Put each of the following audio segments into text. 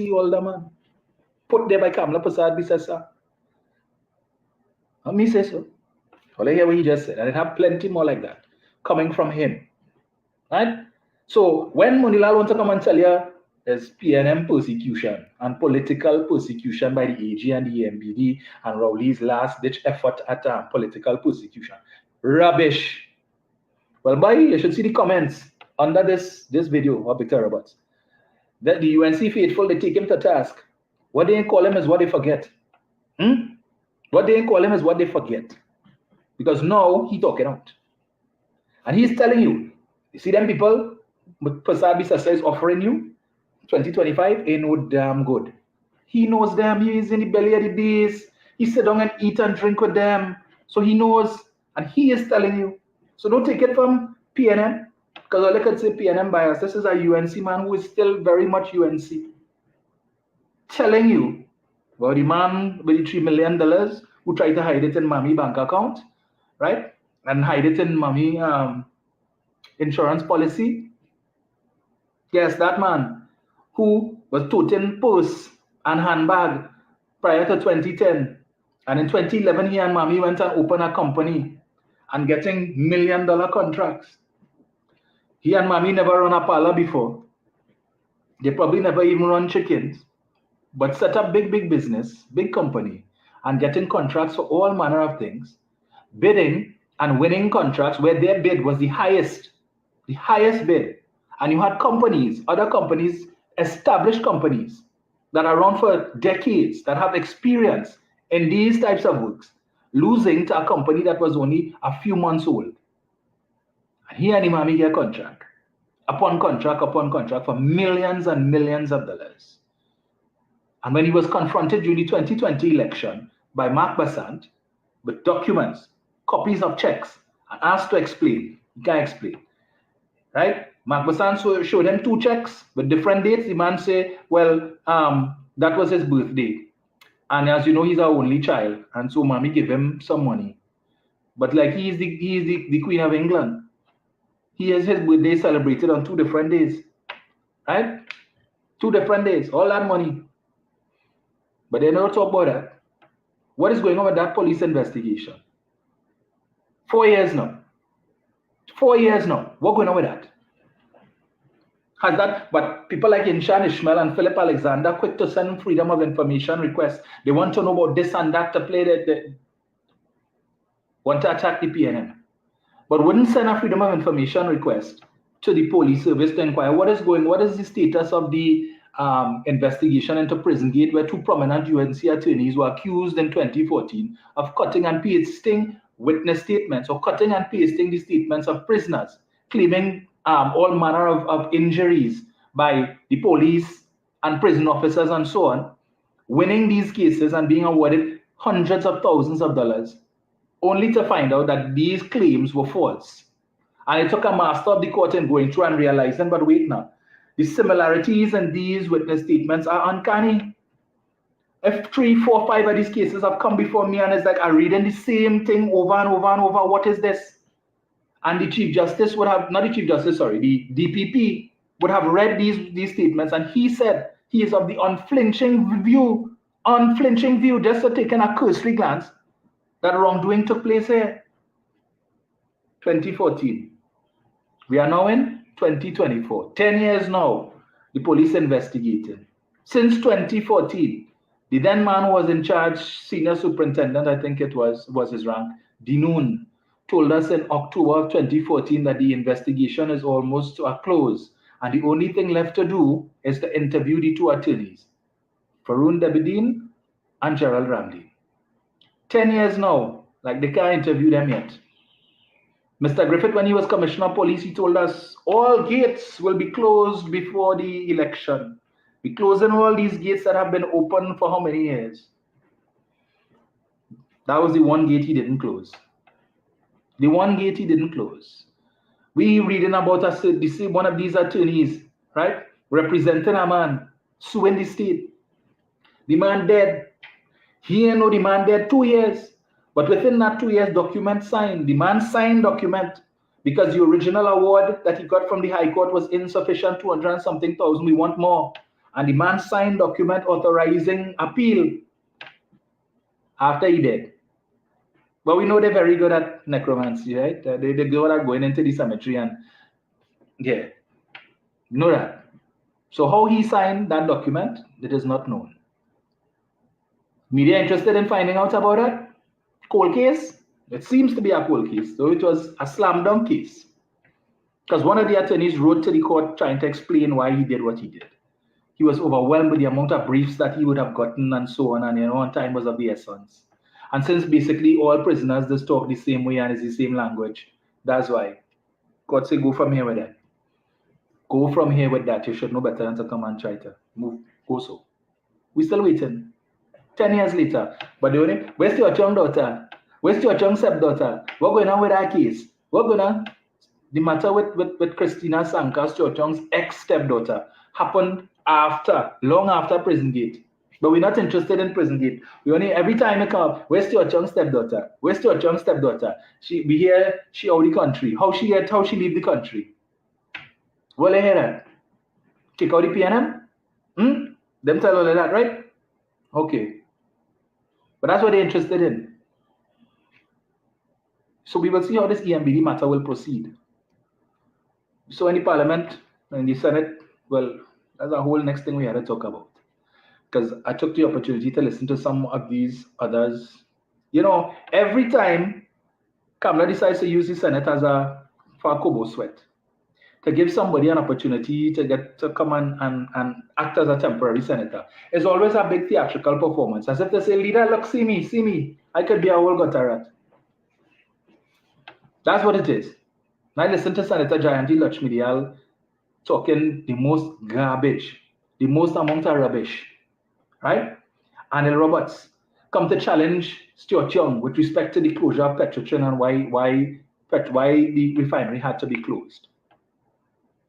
older man, put there by Kamla Prasad Bisasa. Me say so. Well, I hear what he just said, and it have plenty more like that coming from him. Right? So when Monilal wants to come and tell you there's PNM persecution and political persecution by the AG and the MBD and Rowley's last-ditch effort at political persecution, rubbish. Well, boy, you should see the comments under this video of Victor Roberts. That the UNC faithful, they take him to task. What they call him is what they forget. What they call him is what they forget. Because now he talking out. And he's telling you, you see them people, Prasad Bisasa is offering you 2025 ain't no damn good. He knows them. He is in the belly of the beast. He sit down and eat and drink with them. So he knows, and he is telling you. So don't take it from PNM, because all I could say PNM bias. This is a UNC man who is still very much UNC. Telling you about the man with the $3 million who tried to hide it in mommy bank account, right? And hide it in mommy insurance policy. Yes, that man who was toting purse and handbag prior to 2010. And in 2011, he and mommy went and opened a company and getting $1 million contracts. He and mommy never run a parlor before. They probably never even run chickens, but set up big business, big company, and getting contracts for all manner of things, bidding and winning contracts where their bid was the highest bid. And you had companies, other companies, established companies that are around for decades, that have experience in these types of works, losing to a company that was only a few months old. And he and Imami get contract upon contract for millions and millions of dollars. And when he was confronted during the 2020 election by Mark Basant with documents, copies of checks, and asked to explain, he can't explain. Right? Mark Basant showed him 2 checks with different dates. The man say, well, that was his birthday. And as you know, he's our only child. And so mommy gave him some money. But like he is the Queen of England. He has his birthday celebrated on 2 different days. Right? 2 different days. All that money. But they never talk about that. What is going on with that police investigation? 4 years now. 4 years now. What's going on with that? Has that, but people like Inshan Ishmael and Philip Alexander quick to send freedom of information requests. They want to know about this and that to play the want to attack the PNM. But wouldn't send a freedom of information request to the police service to inquire what is the status of the investigation into Prison Gate, where 2 prominent UNC attorneys were accused in 2014 of cutting and pasting witness statements, or cutting and pasting the statements of prisoners, claiming all manner of injuries by the police and prison officers and so on, winning these cases and being awarded hundreds of thousands of dollars, only to find out that these claims were false. And it took a master of the court in going through and realizing, but wait now, the similarities in these witness statements are uncanny. If 3, 4, 5 of these cases have come before me and it's like I'm reading the same thing over and over and over, what is this? And the Chief Justice would have, not the Chief Justice, sorry, the DPP would have read these statements, and he said he is of the unflinching view, just to taking a cursory glance, that wrongdoing took place here. 2014. We are now in 2024. 10 years now, the police investigating. Since 2014, the then man who was in charge, senior superintendent, I think it was his rank, Dinoon, told us in October of 2014 that the investigation is almost to a close, and the only thing left to do is to interview the 2 attorneys, Farun Debedine and Gerald Ramley. 10 years now, like they can't interview them yet. Mr. Griffith, when he was Commissioner of Police, he told us all gates will be closed before the election. We're closing all these gates that have been open for how many years? That was the one gate he didn't close. The one gate he didn't close. We reading about one of these attorneys, right, representing a man, suing the state. The man dead. He ain't know the man dead 2 years. But within that 2 years, document signed. The man signed document because the original award that he got from the High Court was insufficient, 200 and something thousand. We want more. And the man signed document authorizing appeal after he did. But we know they're very good at necromancy, right? They're good at going into the cemetery and, yeah, know that. So how he signed that document, it is not known. Media interested in finding out about it? Cold case? It seems to be a cold case, though it was a slam dunk case. Because one of the attorneys wrote to the court trying to explain why he did what he did. He was overwhelmed with the amount of briefs that he would have gotten and so on, and time was of the essence. And since basically all prisoners just talk the same way and it's the same language, that's why God said, go from here with that. Go from here with that. You should know better than to come and try to move. Go so. We're still waiting. 10 years later. But the only, where's your young daughter? Where's your young stepdaughter? What's going on with that case? What's going on? The matter with Christina Sankas, Cho Chong's ex-stepdaughter, happened long after Prison Gate. But we're not interested in Prison Gate. We only, every time we come, where's your young stepdaughter? Where's your young stepdaughter? We hear she out the country. How she leave the country? Well, I hear that. Kick out the PNM? Them tell all of that, right? Okay. But that's what they're interested in. So we will see how this EMBD matter will proceed. So in the Parliament, in the Senate, well, that's a whole next thing we had to talk about. Because I took the opportunity to listen to some of these others. Every time Kamala decides to use the Senate for a Kobo sweat, to give somebody an opportunity to get to come and act as a temporary senator, it's always a big theatrical performance. As if they say, leader, look, see me. I could be a whole gutter rat. That's what it is. Now listen to Senator Jayanti Lakshmi Dayal talking the most garbage, the most amount of rubbish, right? Anil Roberts come to challenge Stuart Young with respect to the closure of Petrotrin and why the refinery had to be closed.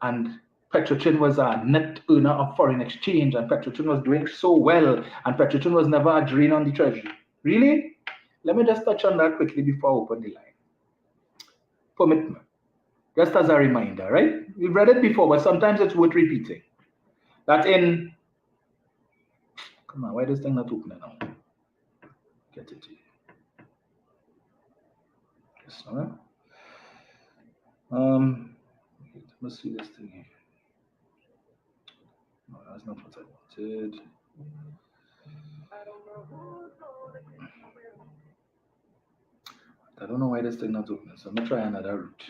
And Petrotrin was a net earner of foreign exchange, and Petrotrin was doing so well, and Petrotrin was never a drain on the treasury. Really? Let me just touch on that quickly before I open the line. Permit me. Just as a reminder, right? We've read it before, but sometimes it's worth repeating. That in... Come on, why is this thing not opening now? Get it to you. Yes, all right. Let's see this thing here. No, that's not what I wanted. I don't know why this thing not opening, so I'm gonna try another route.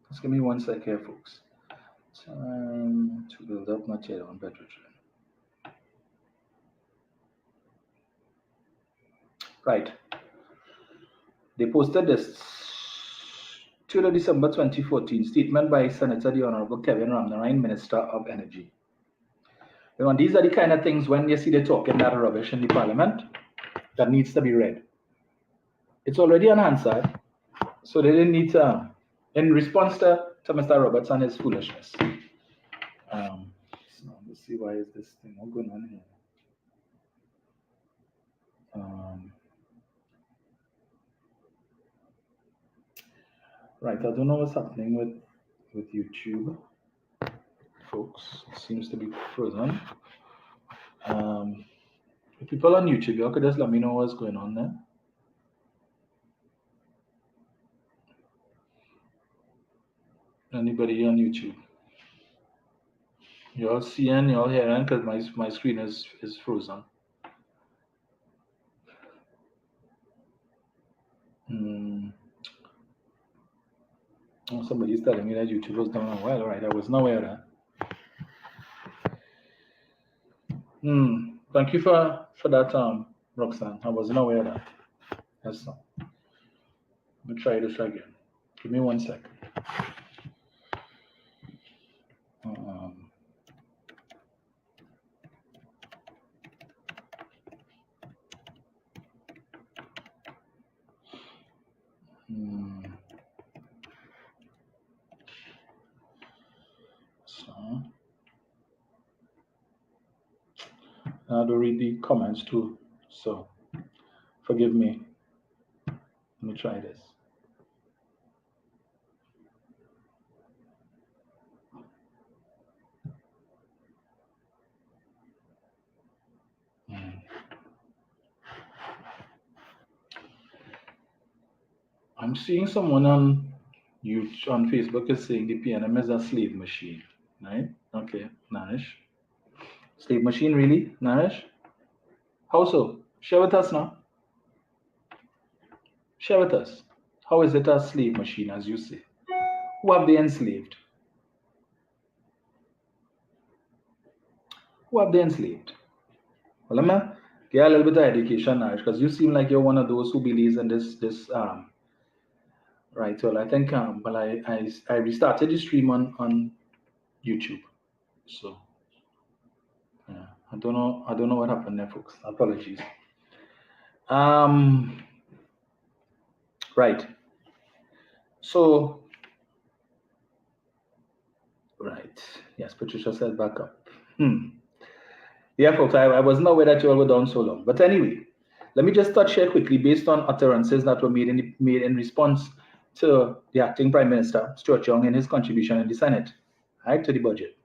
Just give me 1 sec here, folks. Time to build up material on Petrotrin. Right. They posted this 2 December 2014 statement by Senator the Honorable Kevin Ramnarine, Minister of Energy. And these are the kind of things when you see they talking that rubbish in the Parliament that needs to be read. It's already unanswered, so they didn't need to, in response to Mr. Roberts and his foolishness. So let's see, why is this thing all going on here? Right, I don't know what's happening with YouTube, folks. It seems to be frozen. People on YouTube, you could just let me know what's going on there. Anybody on YouTube? You all seeing, you all hearing, because my screen is frozen. Oh, somebody's telling me that YouTube was down a while. All right, I was not aware of that. Thank you for that, Roxanne. I wasn't aware of that. Yes, sir. Let me try this again. Give me 1 second. I had to read the comments too, so forgive me. Let me try this. I'm seeing someone on Facebook is saying the PNM is a slave machine, right? Okay, Narish. Slave machine, really, Narish? How so? Share with us now. Share with us. How is it a slave machine, as you say? Who have they enslaved? Who have they enslaved? Well, let me get a little bit of education, Narish, because you seem like you're one of those who believes in this right. Well, I think well I restarted the stream on YouTube. So yeah, I don't know what happened there, folks. Apologies. Right. So right. Yes, Patricia said back up. Yeah, folks, I wasn't aware that you all were down so long. But anyway, let me just touch here quickly based on utterances that were made in response to the acting Prime Minister, Stuart Young, in his contribution in the Senate, right, to the budget.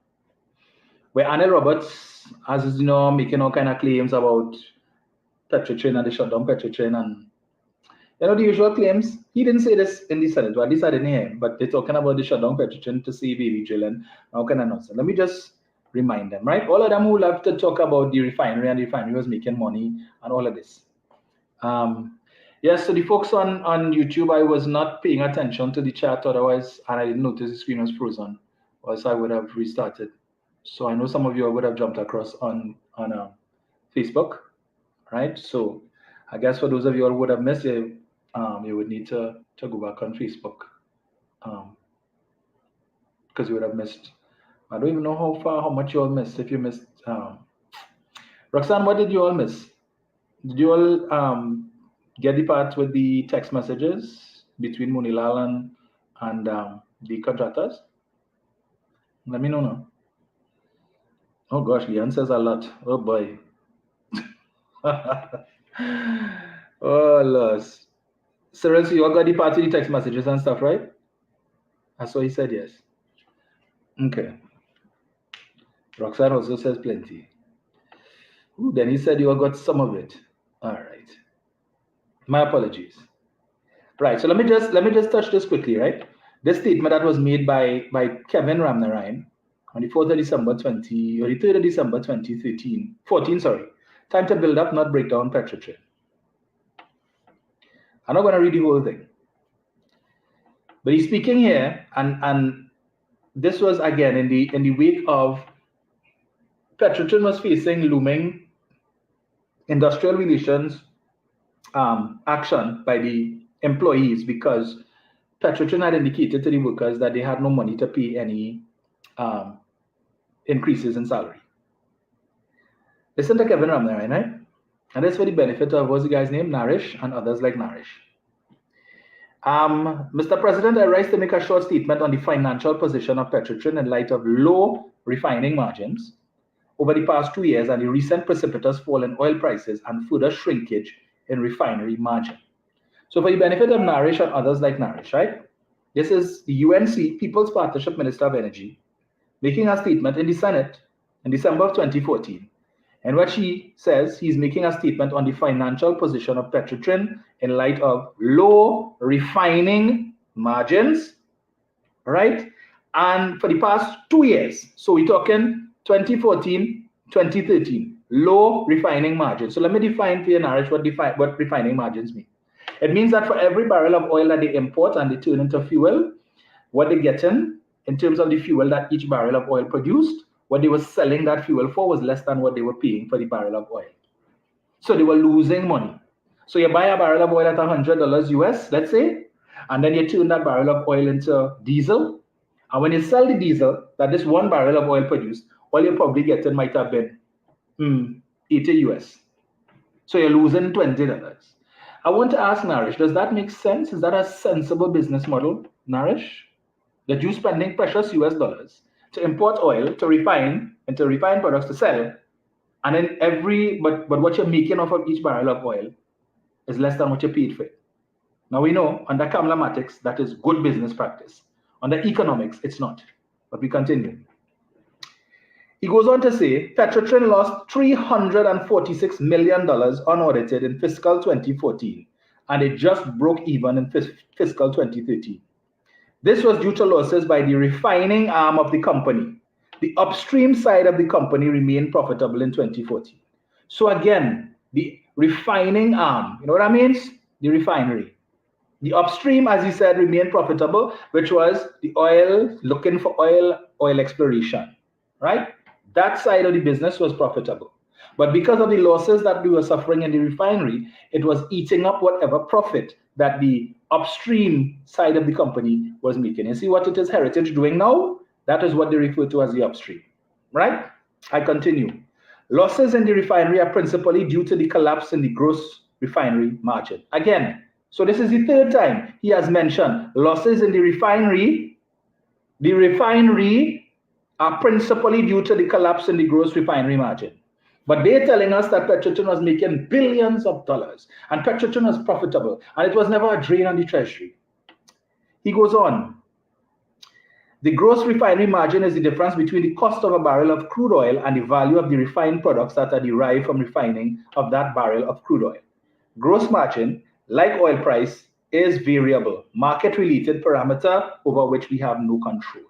Where Anil Roberts, as is, making all kind of claims about Petrotrin and the shutdown Petrotrin and the usual claims. He didn't say this in the Senate, well, at least I didn't hear him, but they're talking about the shutdown Petrotrin to see baby drill and all kind of nonsense. Let me just remind them, right? All of them who love to talk about the refinery and the refinery was making money and all of this. Yes, so the folks on YouTube, I was not paying attention to the chat otherwise, and I didn't notice the screen was frozen, or else I would have restarted. So I know some of you would have jumped across on Facebook, right? So I guess for those of you who would have missed it, you would need to go back on Facebook, because you would have missed. I don't even know how much you all missed. If you missed, Roxanne, what did you all miss? Did you all get the part with the text messages between Monilal and the contractors? Let me know now. Oh gosh, Leon says a lot. Oh boy. Oh loss. Cyril, so you all got the part with the text messages and stuff, right? That's what he said, yes. Okay. Roxanne also says plenty. Ooh, then he said you all got some of it. All right. My apologies. Right. So let me just touch this quickly, right? This statement that was made by Kevin Ramnarine on the 4th of December 20, or the 3rd of December 14, sorry. Time to build up, not break down Petrotrin. I'm not going to read the whole thing. But he's speaking here, and this was again in the wake of Petrotrin was facing looming industrial relations action by the employees, because Petrotrin had indicated to the workers that they had no money to pay any increases in salary. Listen to Kevin Ramnarine, right? And that's for the benefit of, what's the guy's name? Narish and others like Narish. Mr. President, I rise to make a short statement on the financial position of Petrotrin in light of low refining margins over the past 2 years and the recent precipitous fall in oil prices and further shrinkage in refinery margin. So for the benefit of Narish and others like Narish, right? This is the UNC, People's Partnership Minister of Energy, making a statement in the Senate in December of 2014. And what she says, he's making a statement on the financial position of Petrotrin in light of low refining margins, right? And for the past 2 years, so we're talking 2014, 2013, low refining margins. So let me define for you, Narish, what refining margins mean. It means that for every barrel of oil that they import and they turn into fuel, what they get in terms of the fuel that each barrel of oil produced, what they were selling that fuel for was less than what they were paying for the barrel of oil. So they were losing money. So you buy a barrel of oil at $100 US, let's say, and then you turn that barrel of oil into diesel. And when you sell the diesel that this one barrel of oil produced, all you're probably getting might have been 80 US. So you're losing $20. I want to ask Narish, does that make sense? Is that a sensible business model, Narish? That you're spending precious US dollars to import oil, to refine, and to refine products to sell, and then but what you're making off of each barrel of oil is less than what you paid for it. Now we know under Kamlamatics that is good business practice. Under economics, it's not. But we continue. He goes on to say, Petrotrin lost $346 million unaudited in fiscal 2014 and it just broke even in fiscal 2013. This was due to losses by the refining arm of the company. The upstream side of the company remained profitable in 2014. So again, the refining arm, you know what that means? The refinery. The upstream, as he said, remained profitable, which was the oil, looking for oil exploration, right? That side of the business was profitable. But because of the losses that we were suffering in the refinery, it was eating up whatever profit that the upstream side of the company was making. You see what it is Heritage doing now? That is what they refer to as the upstream, right? I continue. Losses in the refinery are principally due to the collapse in the gross refinery margin. Again, so this is the third time he has mentioned losses in the refinery. The refinery are principally due to the collapse in the gross refinery margin. But they're telling us that Petrotrin was making billions of dollars and Petrotrin was profitable and it was never a drain on the treasury. He goes on. The gross refinery margin is the difference between the cost of a barrel of crude oil and the value of the refined products that are derived from refining of that barrel of crude oil. Gross margin, like oil price, is variable, market-related parameter over which we have no control.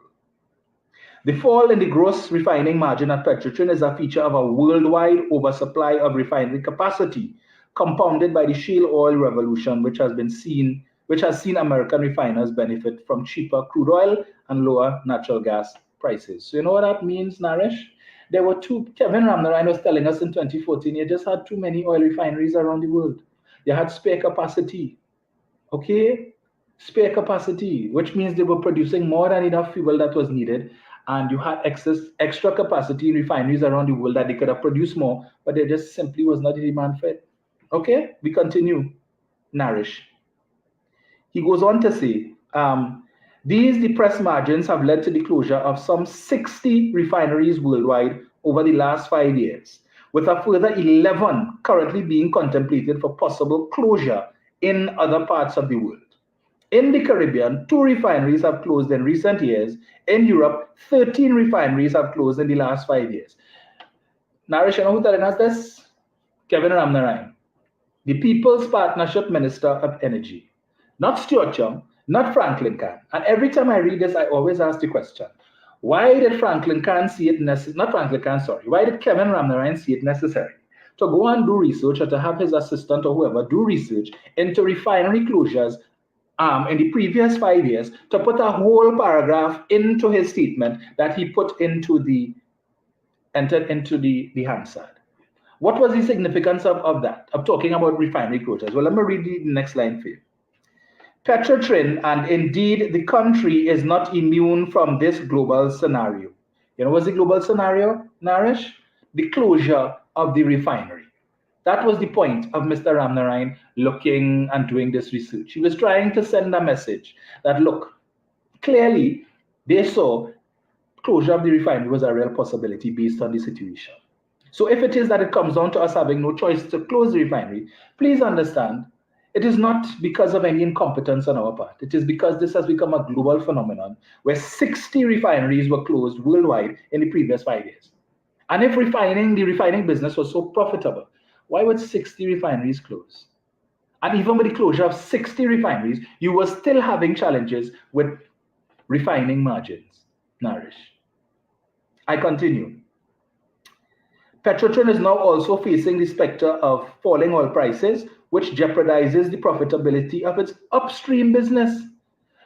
The fall in the gross refining margin at Petrotrin is a feature of a worldwide oversupply of refinery capacity, compounded by the shale oil revolution, which has seen American refiners benefit from cheaper crude oil and lower natural gas prices. So you know what that means, Naresh? There were Kevin Ramnarine was telling us in 2014, you just had too many oil refineries around the world. You had spare capacity, okay? Spare capacity, which means they were producing more than enough fuel that was needed, and you had extra capacity in refineries around the world that they could have produced more, but there just simply was not a demand for it. Okay, we continue. Naresh. He goes on to say, these depressed margins have led to the closure of some 60 refineries worldwide over the last 5 years, with a further 11 currently being contemplated for possible closure in other parts of the world. In the Caribbean, 2 refineries have closed in recent years. In Europe, 13 refineries have closed in the last 5 years. Naresh, you know who's telling us this? Kevin Ramnarine, the People's Partnership Minister of Energy. Not Stuart Young, not Franklin Kahn. And every time I read this, I always ask the question, why did Franklin Kahn see it necessary? Not Franklin Kahn, sorry. Why did Kevin Ramnarine see it necessary to go and do research or to have his assistant or whoever do research into refinery closures in the previous 5 years, to put a whole paragraph into his statement that he entered into the Hansard? What was the significance of that, of talking about refinery closures? Well, let me read the next line for you. Petrotrin, and indeed the country, is not immune from this global scenario. You know what's the global scenario, Naresh? The closure of the refinery. That was the point of Mr. Ramnarine looking and doing this research. He was trying to send a message that, look, clearly they saw closure of the refinery was a real possibility based on the situation. So if it is that it comes down to us having no choice to close the refinery, please understand, it is not because of any incompetence on our part. It is because this has become a global phenomenon where 60 refineries were closed worldwide in the previous 5 years. And if the refining business was so profitable, why would 60 refineries close? And even with the closure of 60 refineries, you were still having challenges with refining margins, Naresh. I continue. Petrotrin is now also facing the specter of falling oil prices, which jeopardizes the profitability of its upstream business.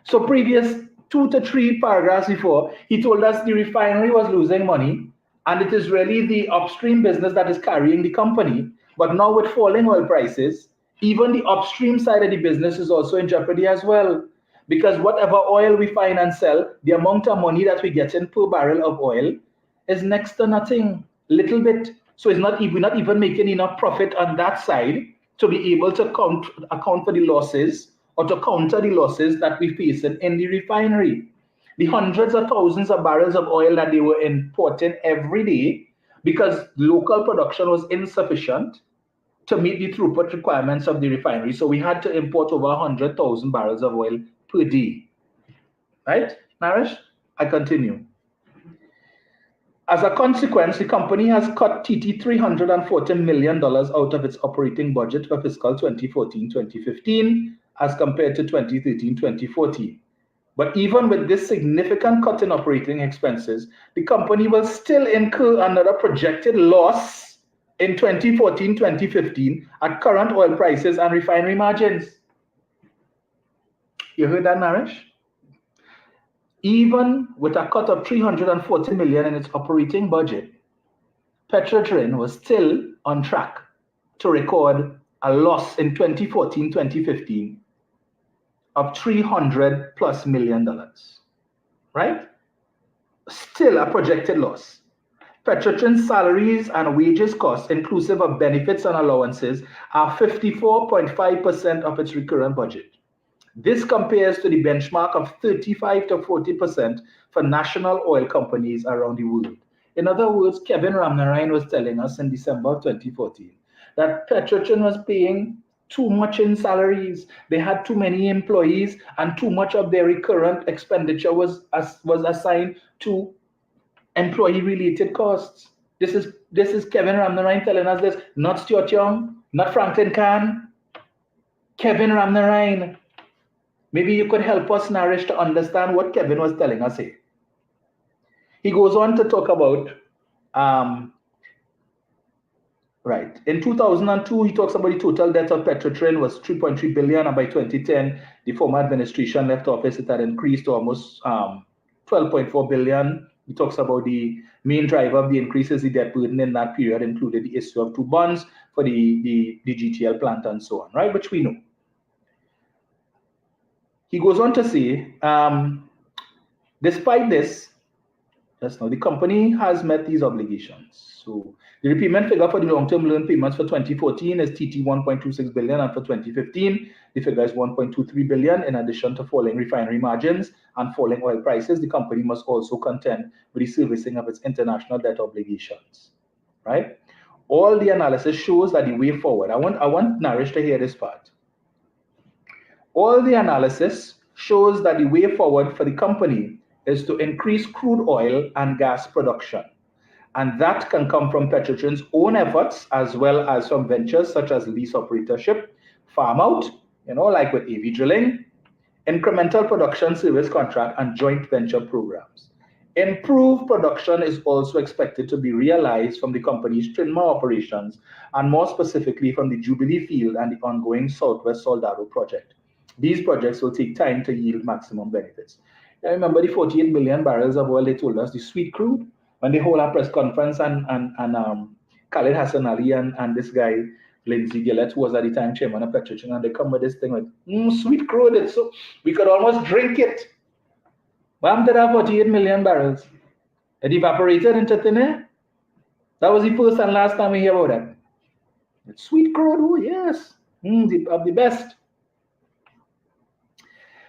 So previous 2 to 3 paragraphs before, he told us the refinery was losing money, and it is really the upstream business that is carrying the company. But now with falling oil prices, even the upstream side of the business is also in jeopardy as well. Because whatever oil we find and sell, the amount of money that we get in per barrel of oil is next to nothing, little bit. So we're not even making enough profit on that side to be able to account for the losses or to counter the losses that we face in the refinery. The hundreds of thousands of barrels of oil that they were importing every day because local production was insufficient to meet the throughput requirements of the refinery. So we had to import over 100,000 barrels of oil per day. Right, Naresh? I continue. As a consequence, the company has cut TT $340 million out of its operating budget for fiscal 2014-2015 as compared to 2013-2014. But even with this significant cut in operating expenses, the company will still incur another projected loss in 2014-2015 at current oil prices and refinery margins. You heard that, Naresh? Even with a cut of $340 million in its operating budget, Petrotrin was still on track to record a loss in 2014-2015 of $300+ million, right? Still a projected loss. Petrotrin's salaries and wages costs, inclusive of benefits and allowances, are 54.5% of its recurrent budget. This compares to the benchmark of 35 to 40% for national oil companies around the world. In other words, Kevin Ramnarine was telling us in December of 2014 that Petrotrin was paying too much in salaries. They had too many employees, and too much of their recurrent expenditure was assigned to employee-related costs. This is Kevin Ramnarine telling us this, not Stuart Young, not Franklin Kahn. Kevin Ramnarine. Maybe you could help us, Naresh, to understand what Kevin was telling us here. He goes on to talk about, right, in 2002, he talks about the total debt of Petrotrin was $3.3 billion, and by 2010, the former administration left office, it had increased to almost $12.4 billion. He talks about the main driver of the increase is the debt burden in that period included the issue of 2 bonds for the GTL plant and so on, right, which we know. He goes on to say, despite this, just now, the company has met these obligations. So the repayment figure for the long-term loan payments for 2014 is TT 1.26 billion, and for 2015, the figure is 1.23 billion. In addition to falling refinery margins and falling oil prices, the company must also contend with the servicing of its international debt obligations, right? All the analysis shows that the way forward, I want Naresh to hear this part. All the analysis shows that the way forward for the company is to increase crude oil and gas production. And that can come from Petrotrin's own efforts, as well as from ventures such as lease operatorship, farm out, like with AV drilling, incremental production service contract, and joint venture programs. Improved production is also expected to be realized from the company's Trinma operations, and more specifically from the Jubilee field and the ongoing Southwest Soldado project. These projects will take time to yield maximum benefits. I remember the 48 million barrels of oil they told us, the sweet crude, when they hold a press conference and Khalid Hassan Ali and this guy, Lindsay Gillett, who was at the time chairman of Petrotrin, and they come with this thing with, sweet crude, it's so, we could almost drink it. What did have 48 million barrels? It evaporated into thin air. That was the first and last time we hear about that. It's sweet crude, oh yes, of the best.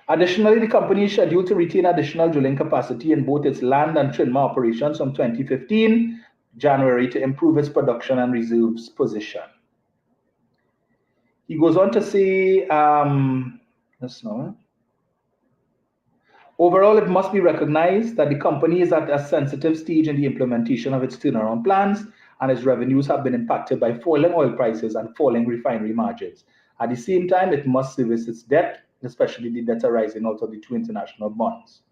Additionally, the company is scheduled to retain additional drilling capacity in both its land and Trinma operations from 2015 January to improve its production and reserves position. He goes on to say, overall, it must be recognized that the company is at a sensitive stage in the implementation of its turnaround plans, and its revenues have been impacted by falling oil prices and falling refinery margins. At the same time, it must service its debt, especially the debt arising out of the 2 international bonds.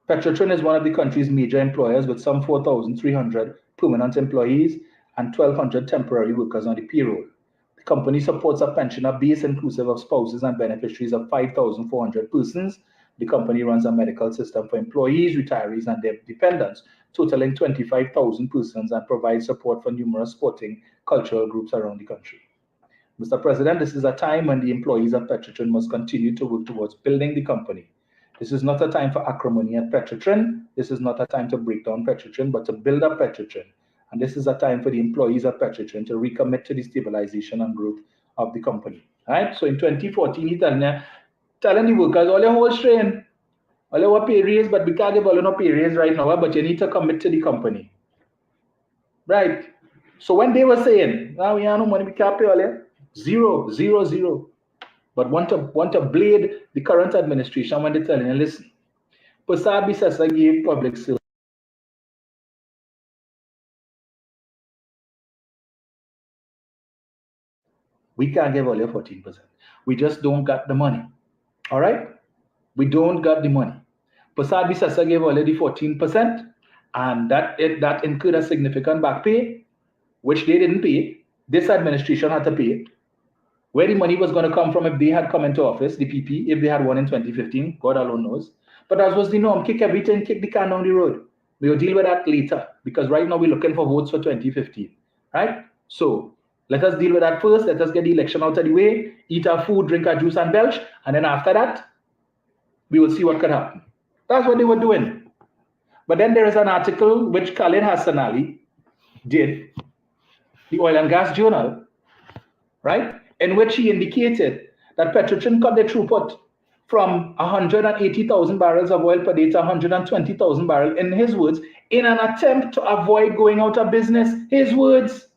Petrotrin is one of the country's major employers, with some 4,300 permanent employees and 1,200 temporary workers on the payroll. The company supports a pensioner base inclusive of spouses and beneficiaries of 5,400 persons. The company runs a medical system for employees, retirees, and their dependents, totaling 25,000 persons, and provides support for numerous sporting, cultural groups around the country. Mr. President, this is a time when the employees of Petrotrin must continue to work towards building the company. This is not a time for acrimony at Petrotrin. This is not a time to break down Petrotrin, but to build up Petrotrin. And this is a time for the employees of Petrotrin to recommit to the stabilization and growth of the company. All right? So in 2014, he's telling the workers, all your whole strain, all your pay raise, but we can't give all your pay raise right now, but you need to commit to the company. Right? So when they were saying, now we have no money, we can't pay all your, 0, 0, 0. But want to blade the current administration when they're telling you, listen, Pasad Bisesa gave public service We can't give Olia 14%. We just don't got the money. All right? We don't got the money. Persad Bissessar gave Olia the 14%, and that incurred a significant back pay, which they didn't pay. This administration had to pay. Where the money was going to come from if they had come into office, the PP, if they had won in 2015, God alone knows. But that was the norm. Kick everything, kick the can down the road. We'll deal with that later, because right now we're looking for votes for 2015, right? So let us deal with that first. Let us get the election out of the way, eat our food, drink our juice and belch, and then after that, we will see what could happen. That's what they were doing. But then there is an article which Khaled Hassan Ali did, the Oil and Gas Journal, right? In which he indicated that Petrotrin cut their throughput from 180,000 barrels of oil per day to 120,000 barrels, in his words, in an attempt to avoid going out of business. His words.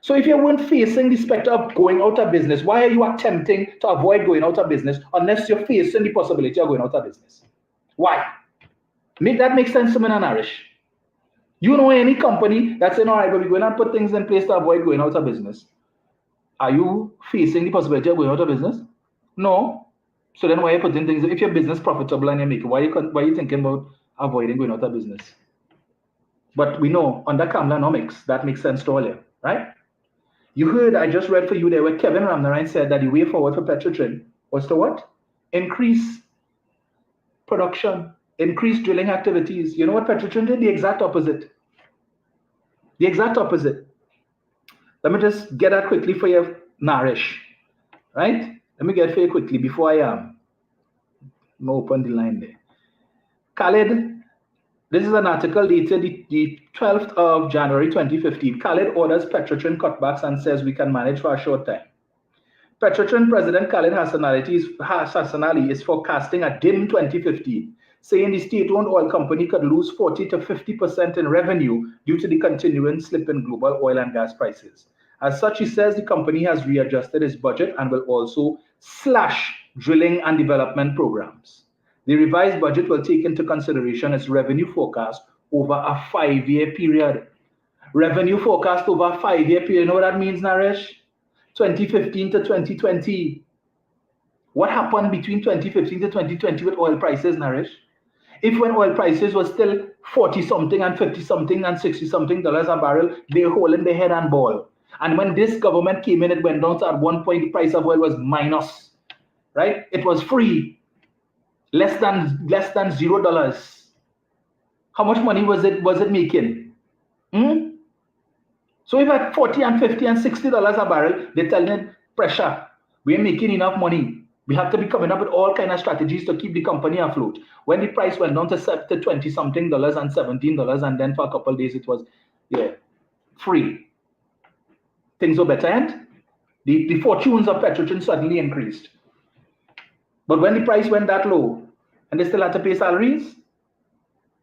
So if you weren't facing the specter of going out of business, why are you attempting to avoid going out of business unless you're facing the possibility of going out of business? Why? Make that make sense to me, Naresh. You know any company that's saying, all right, but we're going to put things in place to avoid going out of business. Are you facing the possibility of going out of business? No. So then why are you putting things, if your business profitable and you make it, why are you thinking about avoiding going out of business? But we know under Kamlanomics, that makes sense to all you, right? You heard, I just read for you there where Kevin Ramnarine said that the way forward for Petrotrin was to what? Increase production, increase drilling activities. You know what Petrotrin did? The exact opposite. The exact opposite. Let me just get that quickly for you, Naresh, right? Let me get it for you quickly before I open the line there. Khaled, this is an article dated the 12th of January 2015. Khaled orders Petrotrin cutbacks and says we can manage for a short time. Petrotrin President Khaled Hassan Ali is forecasting a dim 2015, saying the state-owned oil company could lose 40 to 50% in revenue due to the continuing slip in global oil and gas prices. As such, he says the company has readjusted its budget and will also slash drilling and development programs. The revised budget will take into consideration its revenue forecast over a 5-year period. Revenue forecast over a 5-year period. You know what that means, Naresh? 2015 to 2020. What happened between 2015 to 2020 with oil prices, Naresh? If when oil prices were still 40-something and 50-something and 60-something dollars a barrel, they were holding their head and ball. And when this government came in, it went down to at one point the price of oil was minus, right? It was free, less than $0. How much money was it making? So if at 40 and 50 and $60 a barrel, they're telling it, pressure, we're making enough money. We have to be coming up with all kinds of strategies to keep the company afloat. When the price went down to 20-something dollars and $17, and then for a couple of days it was free. Things were better, and the fortunes of Petrotrin suddenly increased. But when the price went that low, and they still had to pay salaries,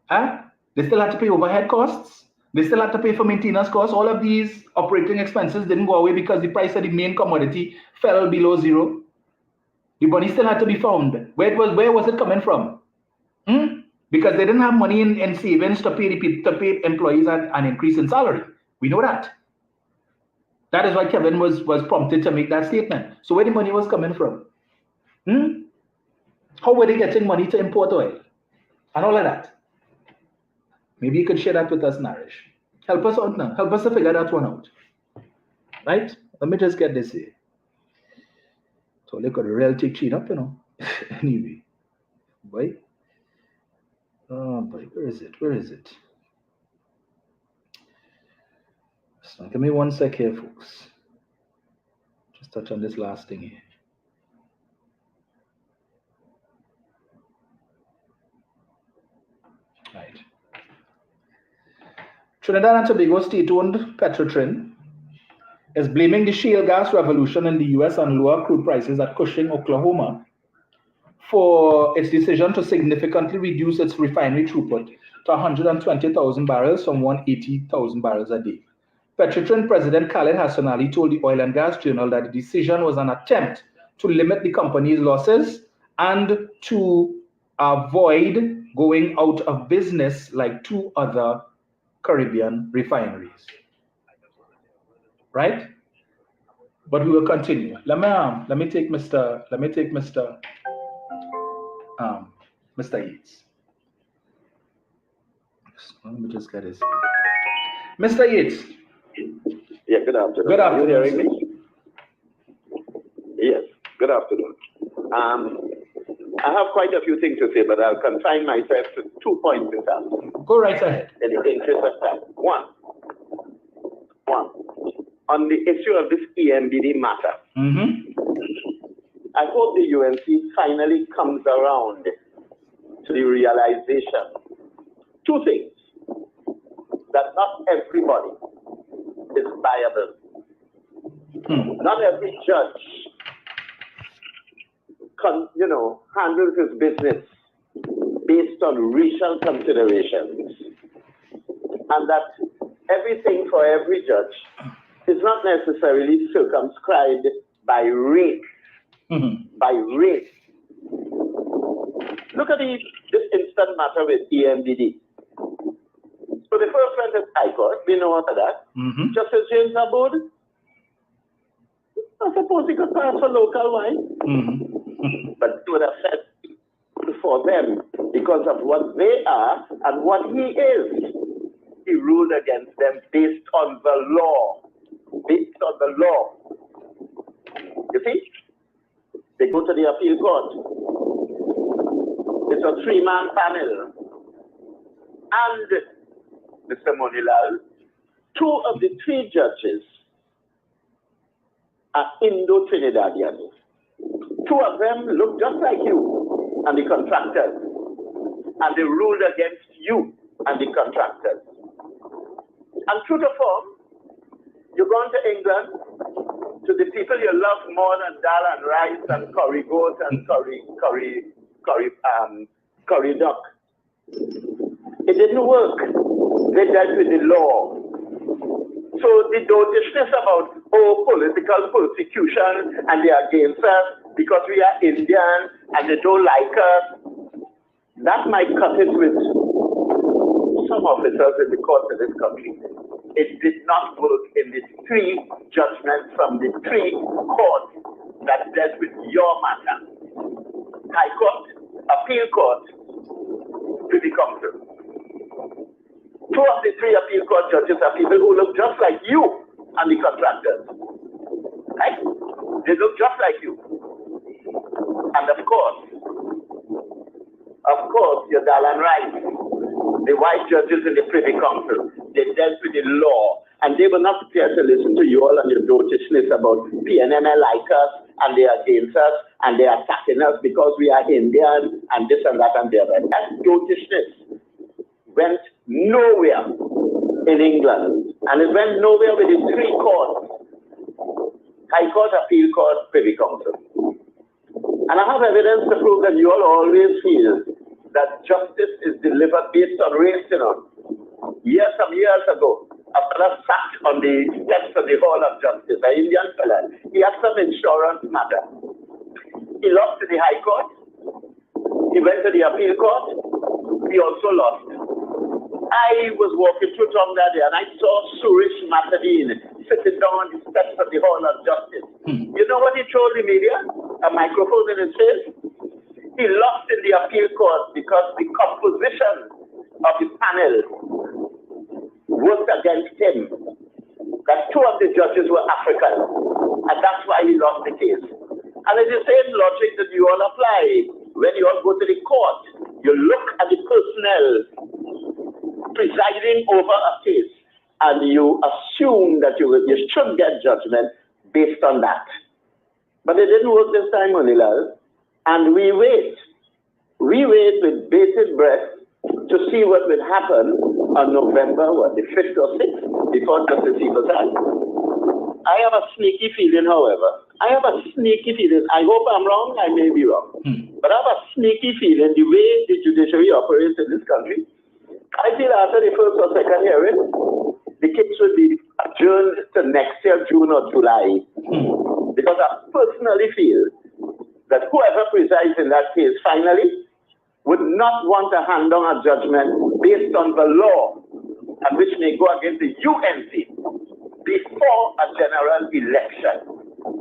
they still had to pay overhead costs, they still had to pay for maintenance costs, all of these operating expenses didn't go away because the price of the main commodity fell below zero. The money still had to be found. Where was it coming from? Because they didn't have money in savings to pay employees an increase in salary. We know that. That is why Kevin was prompted to make that statement. So where the money was coming from? How were they getting money to import oil? And all of that. Maybe you could share that with us, Naresh. Help us out now. Help us to figure that one out. Right? Let me just get this here. So look at the real take cheat up, Anyway. Boy. Oh boy, where is it? Where is it? So give me 1 sec here, folks. Just touch on this last thing here. Right. Trinidad and Tobago state-owned Petrotrin is blaming the shale gas revolution in the US and lower crude prices at Cushing, Oklahoma, for its decision to significantly reduce its refinery throughput to 120,000 barrels from 180,000 barrels a day. Petrotrin President Khaled Hassan Ali told the Oil and Gas Journal that the decision was an attempt to limit the company's losses and to avoid going out of business like 2 other Caribbean refineries. Right? But we will continue. Let me take Mr. Yates. Let me just get his. Mr. Yates. Yeah, good afternoon. Good afternoon. Are you hearing me? Yes, good afternoon. I have quite a few things to say, but I'll confine myself to 2 points this afternoon. Go right ahead. In the interest of time. One, on the issue of this EMBD matter, I hope the UNC finally comes around to the realization, two things, that not everybody is viable. Not every judge handles his business based on racial considerations, and that everything for every judge is not necessarily circumscribed by race. By race. Look at this instant matter with EMBD. So the first one is High Court. We know after that. Justice James Abood, I suppose he could pass for local wine. But it would have said for them, because of what they are and what he is, he ruled against them based on the law. Based on the law. You see? They go to the appeal court. It's a 3-man panel. And, Mr. Monilal, 2 of the 3 judges are Indo-Trinidadians. 2 of them look just like you and the contractors. And they ruled against you and the contractors. And true to form, you're going to England, to the people you love more than dal and rice and curry goat and curry duck. It didn't work. They dealt with the law. So the dotishness about, political persecution and they are against us because we are Indian and they don't like us, that might cut it with some officers in the courts of this country. It did not work in the 3 judgments from the 3 courts that dealt with your matter. High Court, Appeal Court, Privy Council. 2 of the 3 appeal court judges are people who look just like you and the contractors. Right? They look just like you. And of course, your dal and rice, the white judges in the Privy Council, they dealt with the law, and they were not prepared to listen to you all and your dotishness about PNML like us, and they are against us, and they are attacking us because we are Indian, and this and that and the other. That dotishness went nowhere in England, and it went nowhere with the 3 courts, High Court, Appeal Court, Privy Council. And I have evidence to prove that you all always feel that justice is delivered based on race, Some years ago, a fellow sat on the steps of the Hall of Justice, an Indian fellow. He had some insurance matter. He lost to the High Court. He went to the Appeal Court. He also lost. I was walking through town that day and I saw Suresh Matadine sitting down on the steps of the Hall of Justice. You know what he told the media? A microphone in his face. He lost in the Appeal Court because the composition of the panel worked against him. That 2 of the judges were African, and that's why he lost the case. And it's the same logic that you all apply when you all go to the court. You look at the personnel presiding over a case, and you assume that you should get judgment based on that. But it didn't work this time, Monilal, and we wait. We wait with bated breath to see what will happen on November, the 5th or 6th, before Justice Ibadan. I have a sneaky feeling, however. I have a sneaky feeling. I hope I'm wrong, I may be wrong. But I have a sneaky feeling the way the judiciary operates in this country. I feel after the 1st or 2nd hearing, the case will be adjourned to next year, June or July. Because I personally feel that whoever presides in that case finally would not want to hand down a judgment based on the law, and which may go against the UNC before a general election.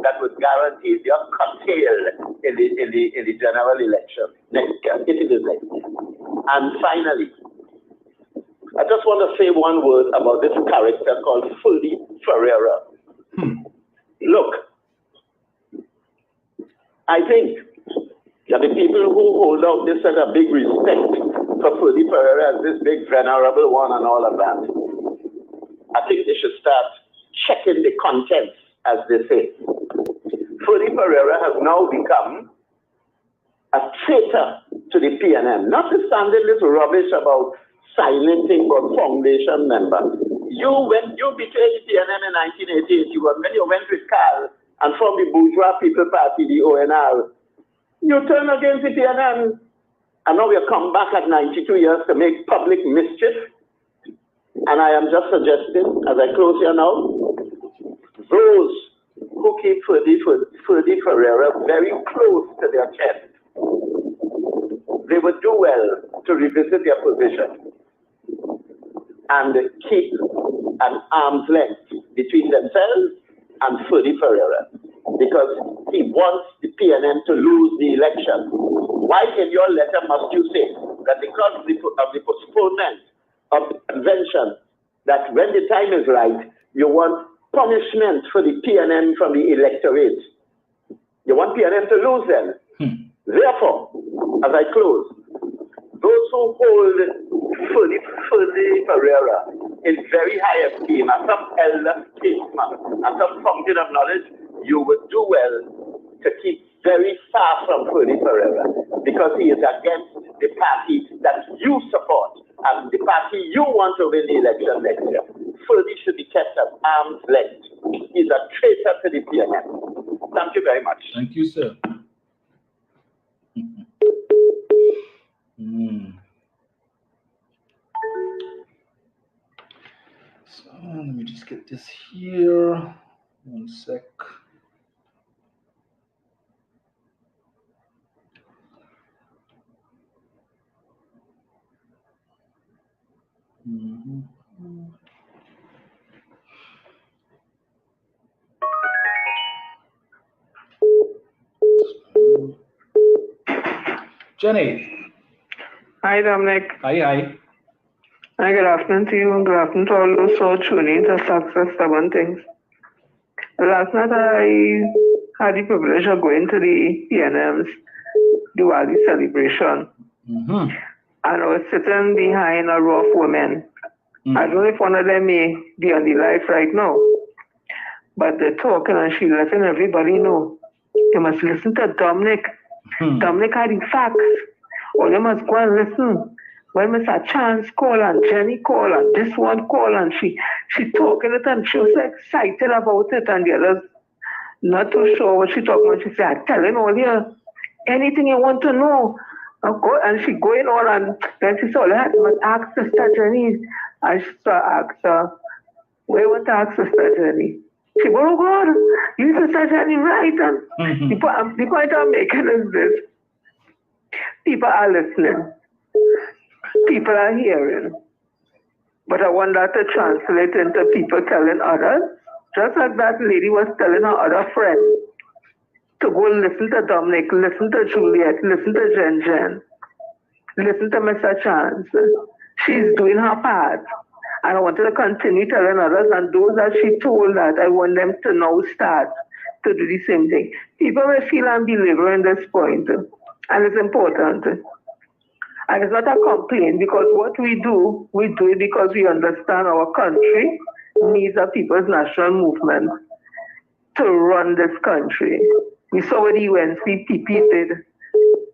that would guarantee their curtail in the general election next year. It is like this. And finally, I just want to say one word about this character called Fully Ferreira. Look, I think that the people who hold out this sort of big respect for Fully Ferreira as this big venerable one and all of that, I think they should start checking the contents, as they say. Fully Ferreira has now become a traitor to the PNM, notwithstanding this rubbish about signing thing about foundation member. When you betrayed the PNM in 1981, when you went with Carl and from the Bourgeois People Party, the ONR, you turned against the PNM, and now you come back at 92 years to make public mischief. And I am just suggesting, as I close here now, those who keep Fully Ferreira very close to their chest, they would do well to revisit their position and keep an arm's length between themselves and Fully Ferreira, because he wants the PNM to lose the election. Why in your letter must you say that because of the postponement of the convention, that when the time is right, you want punishment for the PNM from the electorate? You want PNM to lose then. Therefore, as I close, those who hold Fully Ferreira in very high esteem as some elder statesman and some fountain of knowledge, you would do well to keep very far from Fully Ferreira, because he is against the party that you support and the party you want to win the election next year. Fully should be kept at arm's length. He's a traitor to the PNM. Thank you very much. Thank you, sir. So let me just get this here. 1 sec. Jenny. Hi, Dominic. Hi. Hi, good afternoon to you, and good afternoon to all those who are tuning to Success Stubborn Things. Last night, I had the privilege of going to the PNM's Diwali celebration. And I was sitting behind a row of women. I don't know if one of them may be on the live right now, but they're talking and she's letting everybody know. You must listen to Dominic. Dominic had the facts. Or you must go and listen. When Mr. Chance called and Jenny called and this one called and she talking it and she was excited about it, and the others not too sure what she talking about. She said, I'm telling all you anything you want to know. And she going on, and then she said, all I had to ask Sister Jenny. I asked her, where you want to ask Sister Jenny? She said, oh God, you Sister Jenny, right? And the point I'm making is this. People are listening. People are hearing. But I want that to translate into people telling others, just like that lady was telling her other friend, to go listen to Dominic, listen to Juliet, listen to Jen, listen to Mr. Chance. She's doing her part. And I wanted to continue telling others, and those that she told that, I want them to now start to do the same thing. People may feel unbeliever in this point, and it's important. And it's not a complaint, because what we do it because we understand our country needs a people's national movement to run this country. We saw what the UNCPP did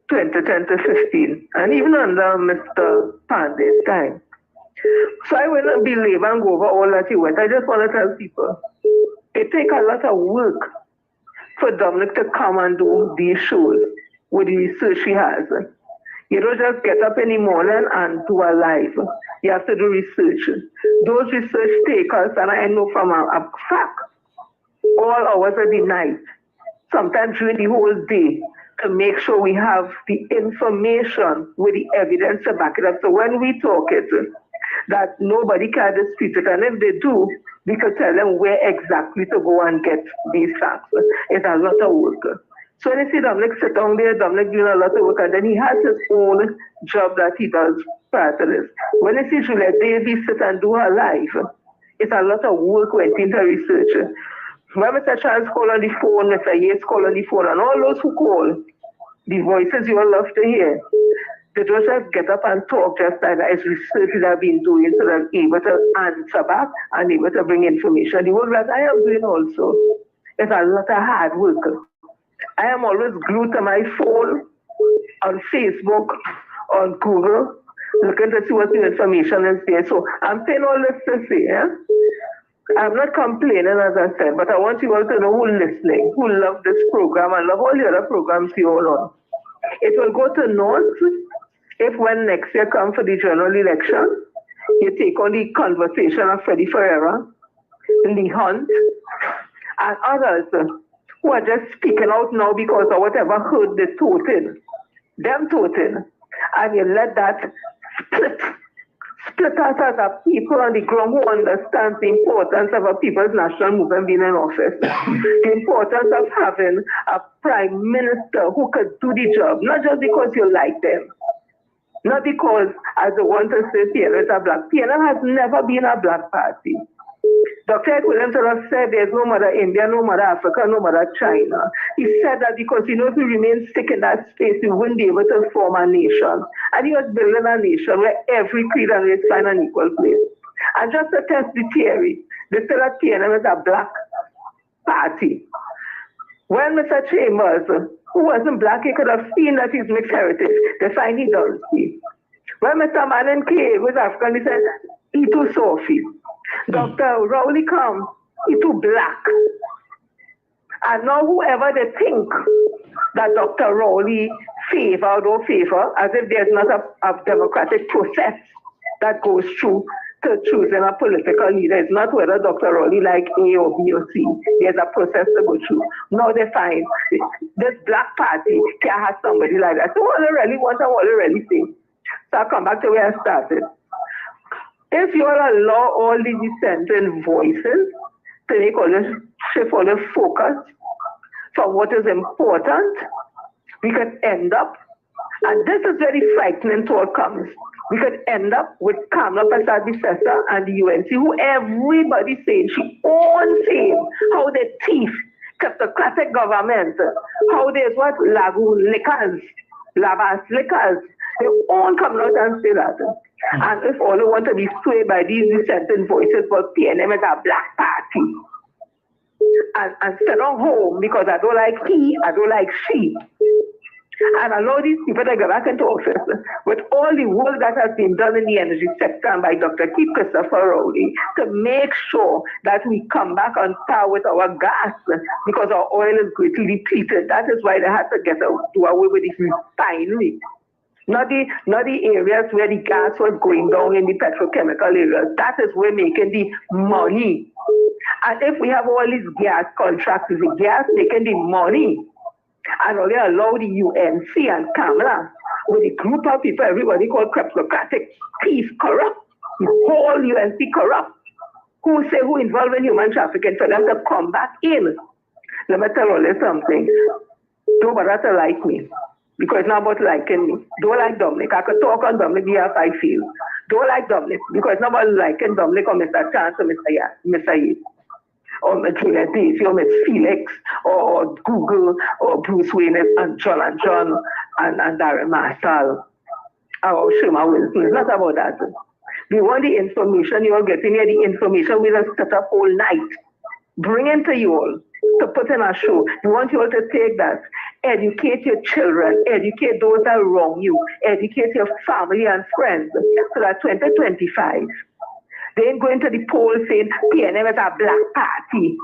2010 to 15, and even under Mr. Pandey's time. So I will not believe and go over all that he went. I just want to tell people, it takes a lot of work for Dominic to come and do these shows with the research he has. You don't just get up in the morning and do a live. You have to do research. Those research takers, and I know from a fact, all hours of the night, sometimes during the whole day, to make sure we have the information with the evidence to back it up. So when we talk it, that nobody can dispute it. And if they do, we could tell them where exactly to go and get these facts. It's a lot of work. So when you see Dominic sit down there, Dominic doing a lot of work, and then he has his own job that he does prior to this. When you see Juliette Davies sit and do her live, it's a lot of work went into research. When Mr. Charles call on the phone, Mr. Yates call on the phone, and all those who call, the voices you all love to hear, they don't just get up and talk just like that. It's research that I've been doing so that I'm able to answer back and able to bring information. The work that I am doing also is a lot of hard work. I am always glued to my phone, on Facebook, on Google, looking to see what the information is there. So I'm saying all this to say, I'm not complaining, as I said, but I want you all to know who's listening, who love this program and love all the other programs you all on. It will go to North if when next year comes for the general election, you take on the conversation of Freddie Ferreira, Lee Hunt, and others who are just speaking out now because of whatever hurt they toted, and you let that split us as a people on the ground who understand the importance of a people's national movement being in office, the importance of having a prime minister who could do the job, not just because you like them, not because, as the one to say, PNL is a black. PNL has never been a black party. Dr. Ed Williamson has said there's no mother India, no mother Africa, no mother China. He said that because he knows we remain stuck in that space, we wouldn't be able to form a nation. And he was building a nation where every creed and race find an equal place. And just to test the theory, they said that PNM is a black party. When Mr. Chambers, who wasn't black, he could have seen that he's mixed heritage. They find he does see. When Mr. Manon K was African, he said, he too Sophie. Dr. Rowley come, he too black. And now whoever they think that Dr. Rowley favor or don't favor, as if there's not a democratic process that goes through to choosing a political leader. It's not whether Dr. Rowley like A or B or C. There's a process to go through. Now they find this black party can have somebody like that. So what they really want and what they really think. So I'll come back to where I started. If you all allow all the dissenting voices to make all this shift all the focus from what is important, we could end up, and this is very frightening to outcomes, we could end up with Kamala Persad-Bissessar and the UNC, who everybody saying she owns him, how they thief kleptocratic government, how there's what lagu liquors, lavas liquors, they all come out and say that. And if all want to be swayed by these dissenting voices, but PNM is a black party. And sit on home because I don't like he, I don't like she. And allow these people to go back into office with all the work that has been done in the energy sector and by Dr. Keith Christopher Rowley to make sure that we come back on par with our gas because our oil is greatly depleted. That is why they had to do away with this refinery. Not the areas where the gas was going down in the petrochemical areas. That is where making the money. And if we have all these gas contracts, the gas making the money, and only allow the UNC and Kamala with a group of people, everybody called kleptocratic, thief, corrupt, the whole UNC corrupt, who involved in human trafficking for them to come back in. Let me tell you something. Don't bother to like me. Because it's not about liking me. Don't like Dominic. I could talk on Dominic if I feel. Don't like Dominic because it's not about liking Dominic or Mr. Chance or Mr. Yates or Mr. Juliette Davies or Miss Felix or Google or Bruce Wayne and John and Darren Marshall or Sherman Wilson. It's not about that. We want the information. You all getting here the information. We just set up all night. Bring it to you all to put in a show. We want you all to take that. Educate your children, educate those that wrong you, educate your family and friends so that 2025, they ain't going to the poll saying PNM is a black party.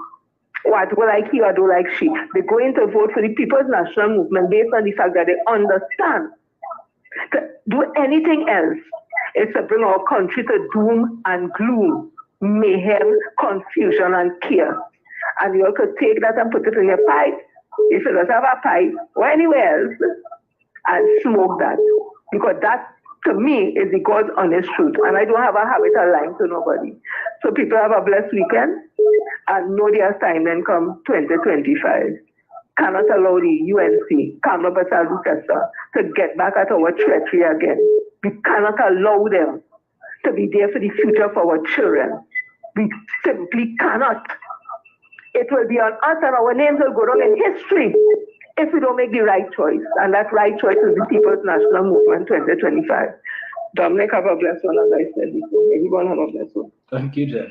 Or I don't like he or I don't like she. They're going to vote for the People's National Movement based on the fact that they understand. To do anything else is to bring our country to doom and gloom, mayhem, confusion and chaos. And you all could take that and put it in your pipe. If you don't have a pipe or anywhere else, and smoke that. Because that to me, is the God's honest truth. And I don't have a habit of lying to nobody. So people have a blessed weekend and know their assignment come 2025. Cannot allow the UNC, Carlo Batal Duquesne, to get back at our treachery again. We cannot allow them to be there for the future of our children. We simply cannot. It will be on us and our names will go down in history if we don't make the right choice. And that right choice is the People's National Movement 2025. Dominic, have a blessed one, as I said before. Everyone have a blessed one. Thank you, Jen.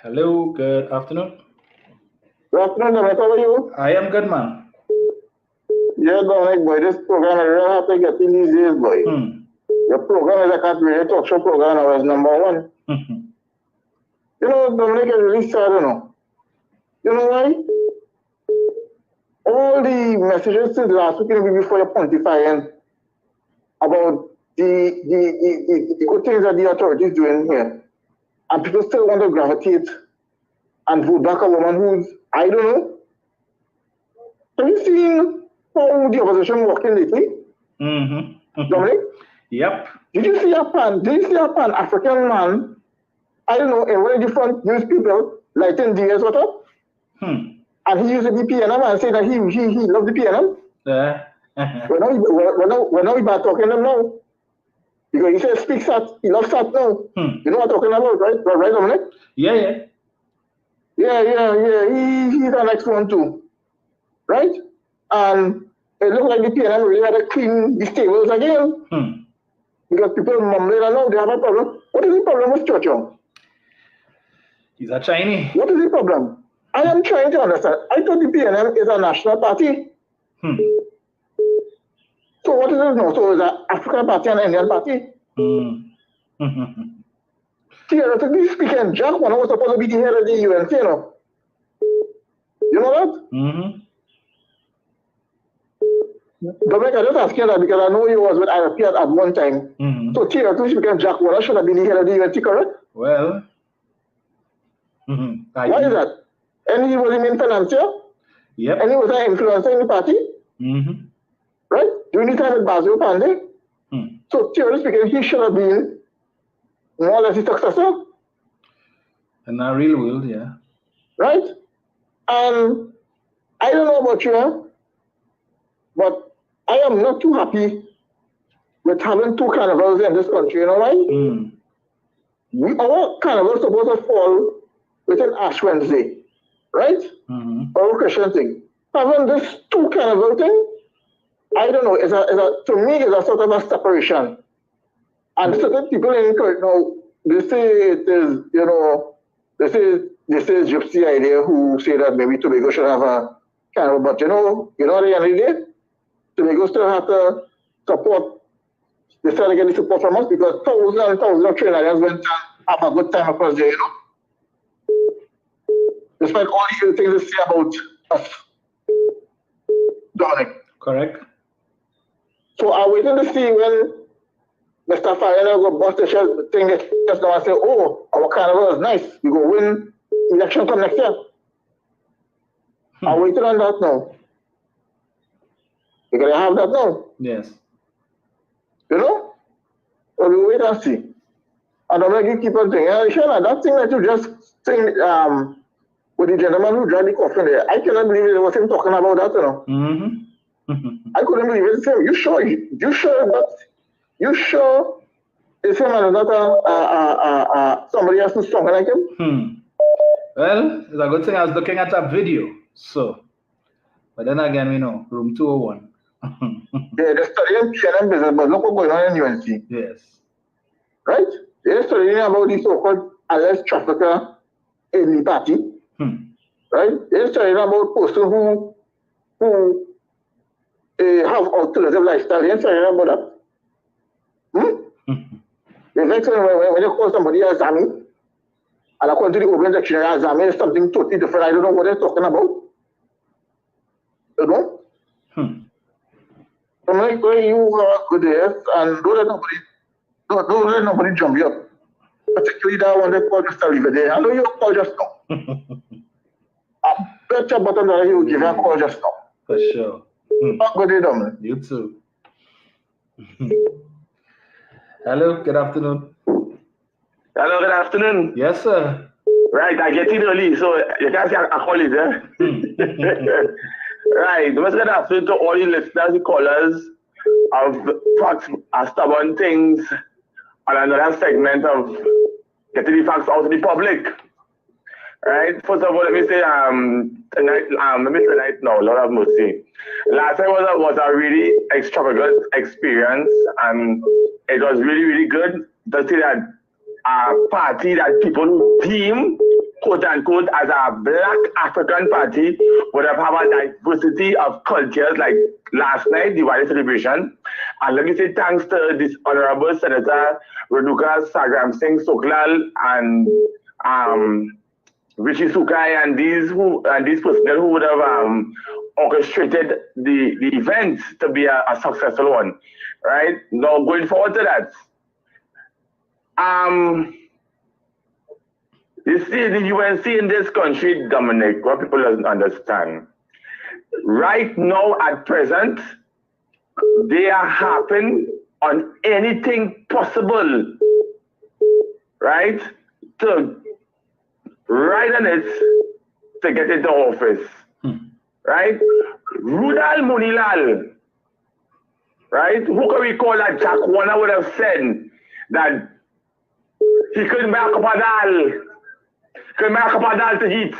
Hello, good afternoon. Good afternoon, Dominic. How are you? I am good, man. Yeah, Dominic, boy, this program I really have to get in these days, boy. The program is like a radio talk show program. I was number one. You know, Dominic is really sad, you know. You know why? All the messages since last week before you're pontifying about the good things that the authorities doing here, and people still want to gravitate and vote back a woman who's, I don't know. Have you seen how the opposition working lately? Dominic? Yep. Did you see a Pan-African man, I don't know, in one different news people, lighting DS water? And he used to be PNM and say that he loved the PNM. We're now about talking to him now. Because he says speak Sat, he loves Sat now. You know what I'm talking about, right? Right, Dominic? Yeah. He's the next one too. Right? And it looked like the PNM really had to clean the stables again. Because people mumbling and now they have a problem. What is the problem with Churchill? He's a Chinese. What is the problem? I am trying to understand. I thought the PNM is a national party. So what is it now? So is an African party and an Indian party? Theoretically speaking, Jack Warner was supposed to be the head of the UNC, you know. You know that? Dominic, I just ask you that because I know you was with IRP at one time. So theoretically speaking, Jack Warner should have been the head of the UNC, correct? Well, why is that? And he was the main financier? Yep. And he was an influencer in the party? Right? During the time with Basil Pandey? So theoretically speaking, he should have been more or less the successor. In the real world, yeah. Right? And I don't know about you, but I am not too happy with having two carnivals in this country. You know why? Our carnival is supposed to fall within Ash Wednesday, right? Or Christian thing. Having this two carnival thing, I don't know, to me, it's a sort of a separation. And certain people in Kurt now, they say it is, you know, they say Gypsy idea who say that maybe Tobago should have a carnival, but you know at the end of the day, Tobago still have to support, they still get the support from us because thousands and thousands of Trinidadians went and have a good time across there, you know. Despite all the things they say about us. Dominic. Correct. So I'm waiting to see when Mr. Farina go bust the shell thing just now and say, oh, our carnival is nice. We go win election come next year. I'm waiting on that now. You're going to have that now. Yes. You know? So we wait and see. And I'm going to keep on saying, Shana, that thing that you just saying with the gentleman who drive the coffin there, I cannot believe it was him talking about that, you know. I couldn't believe it. You sure? You sure it's him and not somebody else who's stronger like him? Well, it's a good thing I was looking at a video. So, but then again, we know, room 201. Yeah, they're studying PNM business, but look what's going on in UNC. Yes. Right? They're studying about the so-called alleged trafficker in the party. Right? They're studying about person who have alternative lifestyle. They're studying about that. The next time when you call somebody a Zami, and according to the Open Dictionary, a Zami is something totally different. I don't know what they're talking about. You know? I'm like, well, you are good there, and don't let nobody jump you up. Particularly that one they call Mr. River there. I know you call just now. I bet your bottom dollar he will give you a call just now. For sure. Good day, Dominic. You too. Hello, good afternoon. Hello, good afternoon. Yes, sir. Right, I get in early, so you can see I call it, eh? Right, good afternoon to all the listeners, the callers of Facts Are Stubborn Things, and another segment of getting the facts out to the public. Right, first of all, let me say, tonight now, Lord have mercy. Last time was a really extravagant experience, and it was really, really good to see that a party that people deem, quote unquote, as a Black African party would have a diversity of cultures like last night, Diwali celebration. And let me say thanks to this Honorable Senator Renuka Sagram Singh Soklal and Rishi Sukai and these personnel who would have orchestrated the event to be a successful one. Right? Now going forward to that. You see, the UNC in this country, Dominic, what people doesn't understand. Right now, at present, they are happen on anything possible, right? To ride on it to get into office, right? Rudal Munilal, right? Who can we call that? Jack Warner would have said that he couldn't buy a cup of dal. Couldn't buy a cup of dal to eat.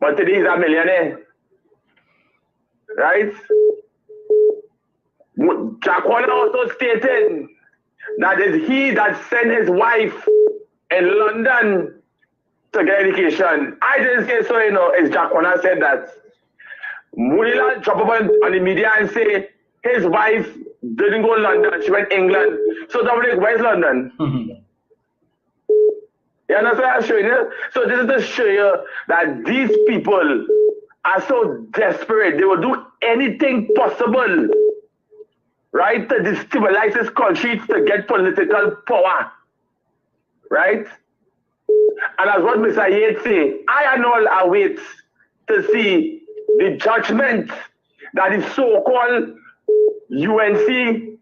But today he's a millionaire. Right? Jack Warner also stated that it's he that sent his wife in London to get education. I didn't say so, you know, it's Jack Warner said that. Munila drop up on the media and say his wife didn't go to London, she went to England. So Dominic, where's London? You understand what I'm showing you? So this is to show you that these people are so desperate. They will do anything possible, right, to destabilize this country to get political power, right? And as what Mr. Yates say, I and all await to see the judgment that the so-called UNC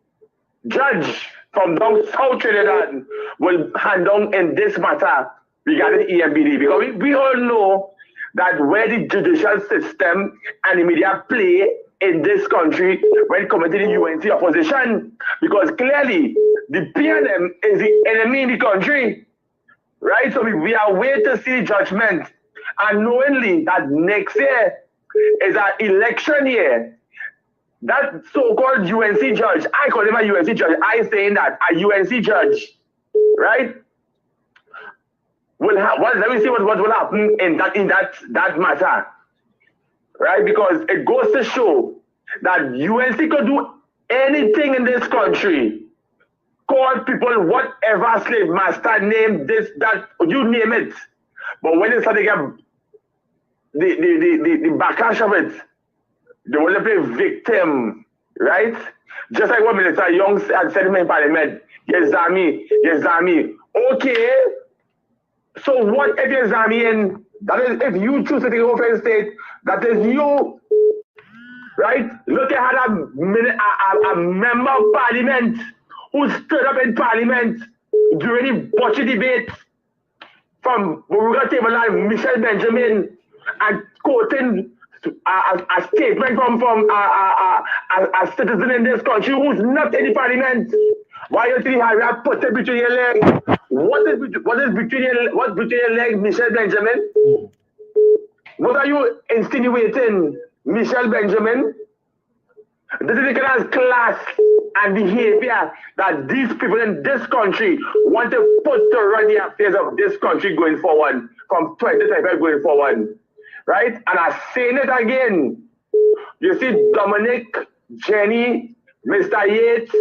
judge from down South Trinidad will hand down in this matter regarding EMBD. Because we all know that where the judicial system and the media play in this country when committing the UNC opposition. Because clearly, the PNM is the enemy in the country. Right? So we are waiting to see judgment. And knowingly that next year is an election year, that so-called UNC judge, I call him a UNC judge, I saying that a UNC judge, right, will have, well, let me see what will happen in that matter, right? Because it goes to show that UNC could do anything in this country, call people whatever slave master name, this, that, you name it. But when they start to get the backlash of it, they want to play victim, right? Just like what Minister Young had said in Parliament, yes, Zami. Okay, so what if you're Zambian? That is, if you choose to take over the state, that is you, right? Look at how a member of Parliament who stood up in Parliament during the budget debate from Buruga Table, Michelle Benjamin, and quoting a statement from a citizen in this country who's not in the Parliament. Why you think Harry put it between your legs? What's between your legs, Michelle Benjamin? What are you insinuating, Michelle Benjamin? This is the kind of class and behavior that these people in this country want to put to run the affairs of this country going forward, from 2025 going forward. Right? And I'm saying it again. You see Dominic, Jenny, Mr. Yates,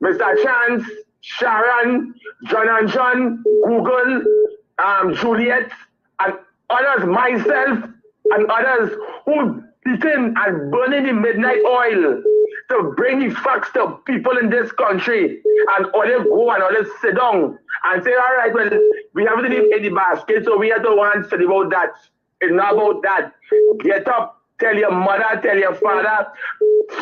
Mr. Chance, Sharon, John and John, Google, Juliet, and others, myself, and others who beaten and burning the midnight oil to bring the facts to people in this country, and all they go and all they sit down and say, all right, well, we have it in the basket, so we have to want to study about that. It's not about that. Get up, tell your mother, tell your father,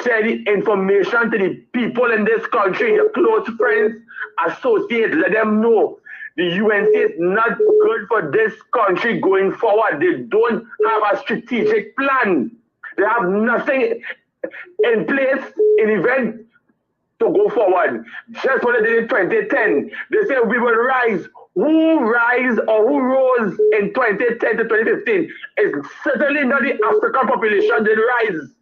share the information to the people in this country, your close friends, associates, let them know. The UNC is not good for this country going forward. They don't have a strategic plan. They have nothing in place in event to go forward. Just what they did in 2010. They said we will rise. Who rise or who rose in 2010 to 2015 is certainly not the African population that rise.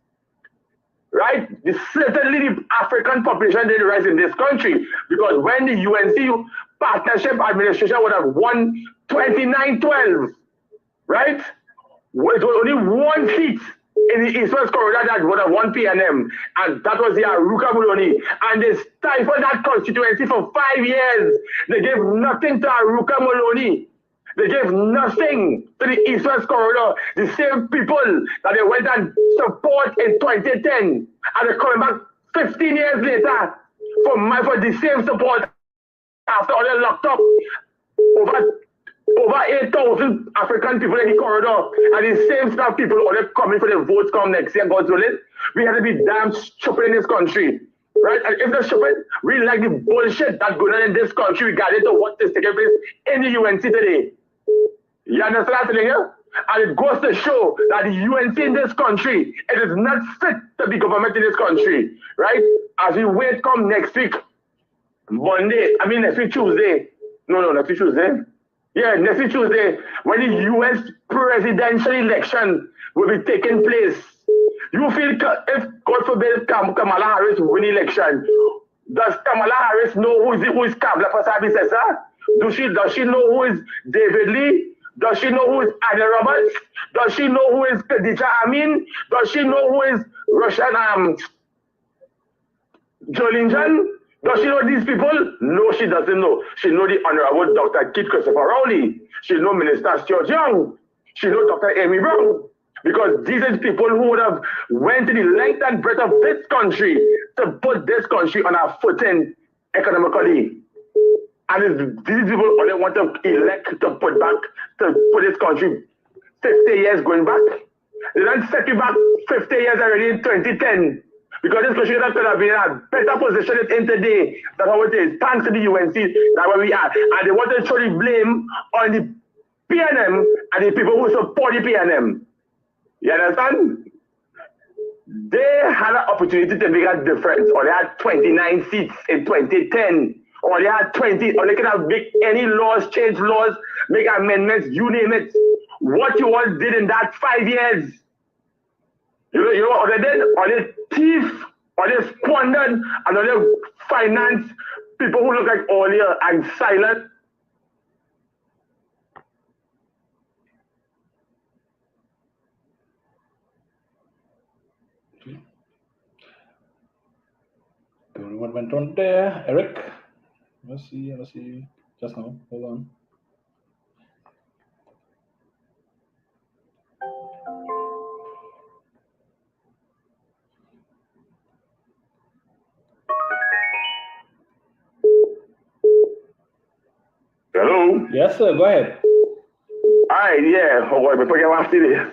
Right? Certainly the African population didn't rise in this country, because when the UNC Partnership Administration would have won 29-12, right? It was only one seat in the East-West corridor that would have won PNM, and that was the Aruka Muloney. And they stifled that constituency for 5 years. They gave nothing to Aruka Muloney. They gave nothing to the East-West corridor. The same people that they went and support in 2010, and they're coming back 15 years later for the same support after all they locked up over 8,000 African people in the corridor, and the same stuff people are coming for the votes come next year, God's willing. We have to be damn stupid in this country, right? And if they're stupid, we like the bullshit that's going on in this country regarding to what is taking place in the UNC today. You understand what I'm telling you? And it goes to show that the UNC in this country, it is not fit to be government in this country, right? As we wait come next week, next week Tuesday. No, next week Tuesday. Yeah, next week Tuesday, when the US presidential election will be taking place. You feel if, God forbid, Kamala Harris win election, does Kamala Harris know who is Kamala Persad-Bissessar? Does she know who is David Lee? Does she know who is Anna Roberts? Does she know who is Khadija Amin? Does she know who is Russian Jolinjan? Does she know these people? No, she doesn't know. She knows the Honorable Dr. Keith Christopher Rowley. She knows Minister Stuart Young. She knows Dr. Amy Brown. Because these are people who would have went to the length and breadth of this country to put this country on a footing economically. And these people only want to elect to put this country 50 years going back. They don't set you back 50 years already in 2010. Because this country could have been in a better position in today. That's how it is. Thanks to the UNC, that's where we are. And they want to throw the blame on the PNM and the people who support the PNM. You understand? They had an opportunity to make a difference, or they had 29 seats in 2010, or they had 20, or they could have made any laws, change laws, make amendments, you name it. What you all did in that 5 years, you know what they did? Or they thief, or they squandered, and or they finance people who look like Olia and silent. Don't know what went on there, Eric. Let's see. Just now, hold on. Hello? Yes, sir, go ahead. All right, yeah. Oh, boy, before I see this.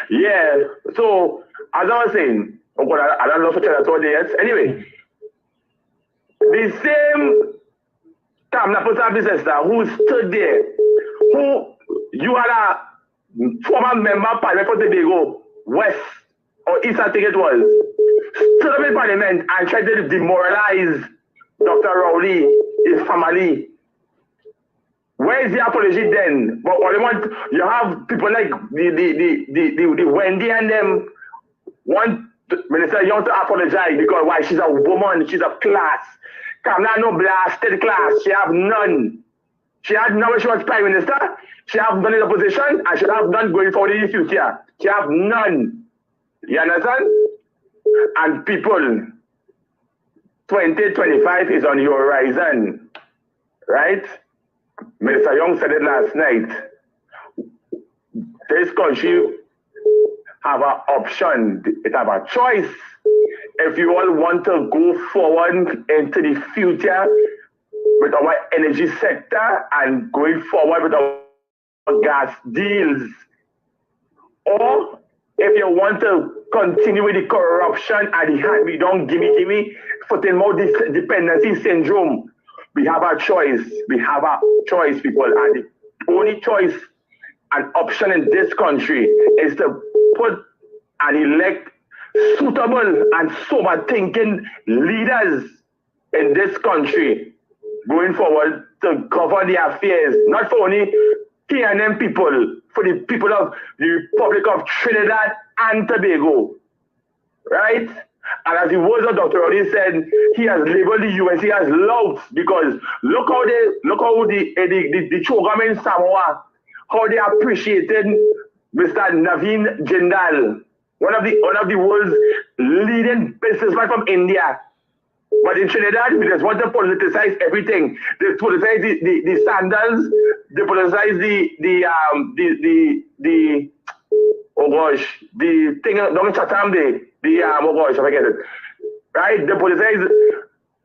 Yeah, so as I was saying, oh God, I don't know if I tell you yes. Anyway, the same Kamala Persad-Bissessar who stood there, who you had a former member of Parliament for Tobago, West or East, I think it was, stood up in Parliament and tried to demoralize Dr. Rowley, his family. Where is the apology then? But all you have people like the Wendy and them want Minister Young to apologize because why? She's a woman, she's of class. Kamala no blasted class. She have none. She had none when she was Prime Minister. She have none in the opposition, and she have none going forward in the future. She have none. You understand? And people, 2025 is on your horizon, right? Minister Young said it last night. This country have an option, it have a choice. If you all want to go forward into the future with our energy sector and going forward with our gas deals. Or if you want to continue with the corruption and the hand-me-down, gimme, footing more dependency syndrome, we have a choice. We have a choice, people. And the only choice and option in this country is to put and elect suitable and sober-thinking leaders in this country going forward to govern the affairs, not for only PNM people, for the people of the Republic of Trinidad and Tobago, right? And as the words of Dr. Roddy said, he has labeled the UNC as louts because look how the program in Samoa, how they appreciated Mr. Naveen Jindal, one of the world's leading businessmen from India. But in Trinidad, we just want to politicize everything. They politicize the sandals, they politicize the oh gosh, the thing down in Chatham, oh gosh, I forget it. Right? They politicize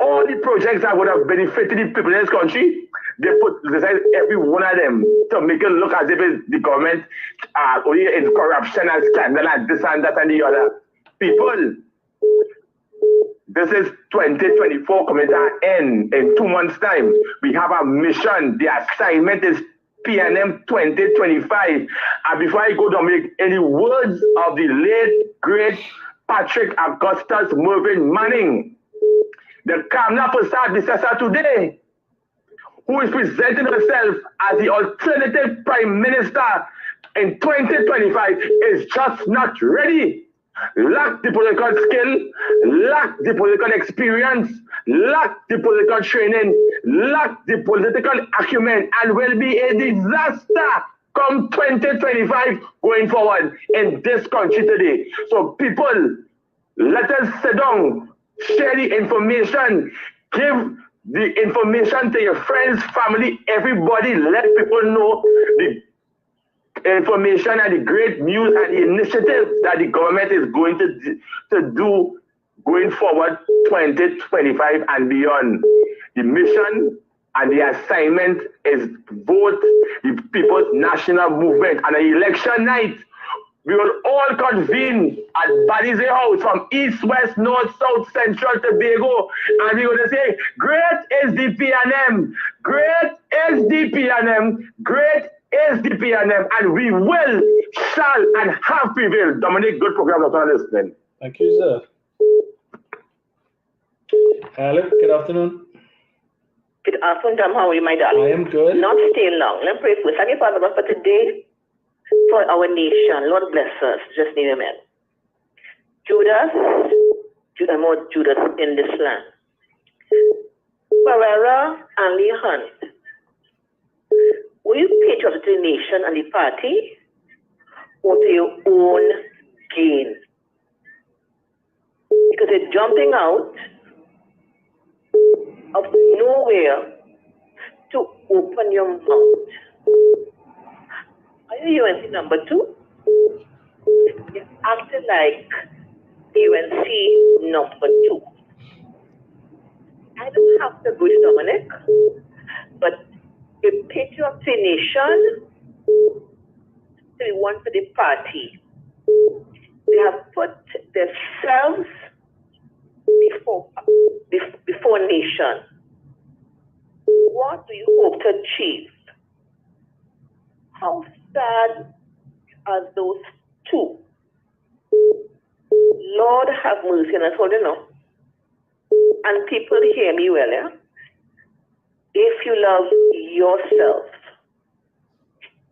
all the projects that would have benefited the people in this country. They politicize every one of them to make it look as if it's the government only in corruption and scandal and this and that and the other. People, this is 2024 coming to an end in 2 months' time. We have a mission. The assignment is PNM 2025. And before I go to make any words of the late, great Patrick Augustus Mervyn Manning, the Kamala Persad today, who is presenting herself as the alternative prime minister in 2025, is just not ready. Lack the political skill, lack the political experience, lack the political training, lack the political acumen, and will be a disaster come 2025 going forward in this country today. So people, let us sit down, share the information, give the information to your friends, family, everybody, let people know the information and the great news and the initiatives that the government is going to do going forward 2025 and beyond. The mission and the assignment is both the People's National Movement and an election night. We will all convene at Balize House from east, west, north, south, central Tobago, and we're going to say, great is the PNM, great is the PNM, great is the PNM, and we will, shall, and have prevailed. Dominic, good program, Dr. Listening. Thank you, sir. Hello, good afternoon. Good afternoon, Dom. How are you, my darling? I am good. Not stay long. Let's pray first. Thank you, Father God, for today, for our nation. Lord bless us. Just name amen. Judas in this land. Barrera and Lee Hunt. Will you patriotic to the nation and the party, or to your own gain? Because you're jumping out of nowhere to open your mouth. Are you UNC number 2? You're acting like UNC number 2. I don't have to agree with Dominic, but a patriotic nation to the one for the party. They have put themselves before nation. What do you hope to achieve? How sad are those two? Lord have mercy on us, hold on now. And people hear me well, yeah? If you love yourself,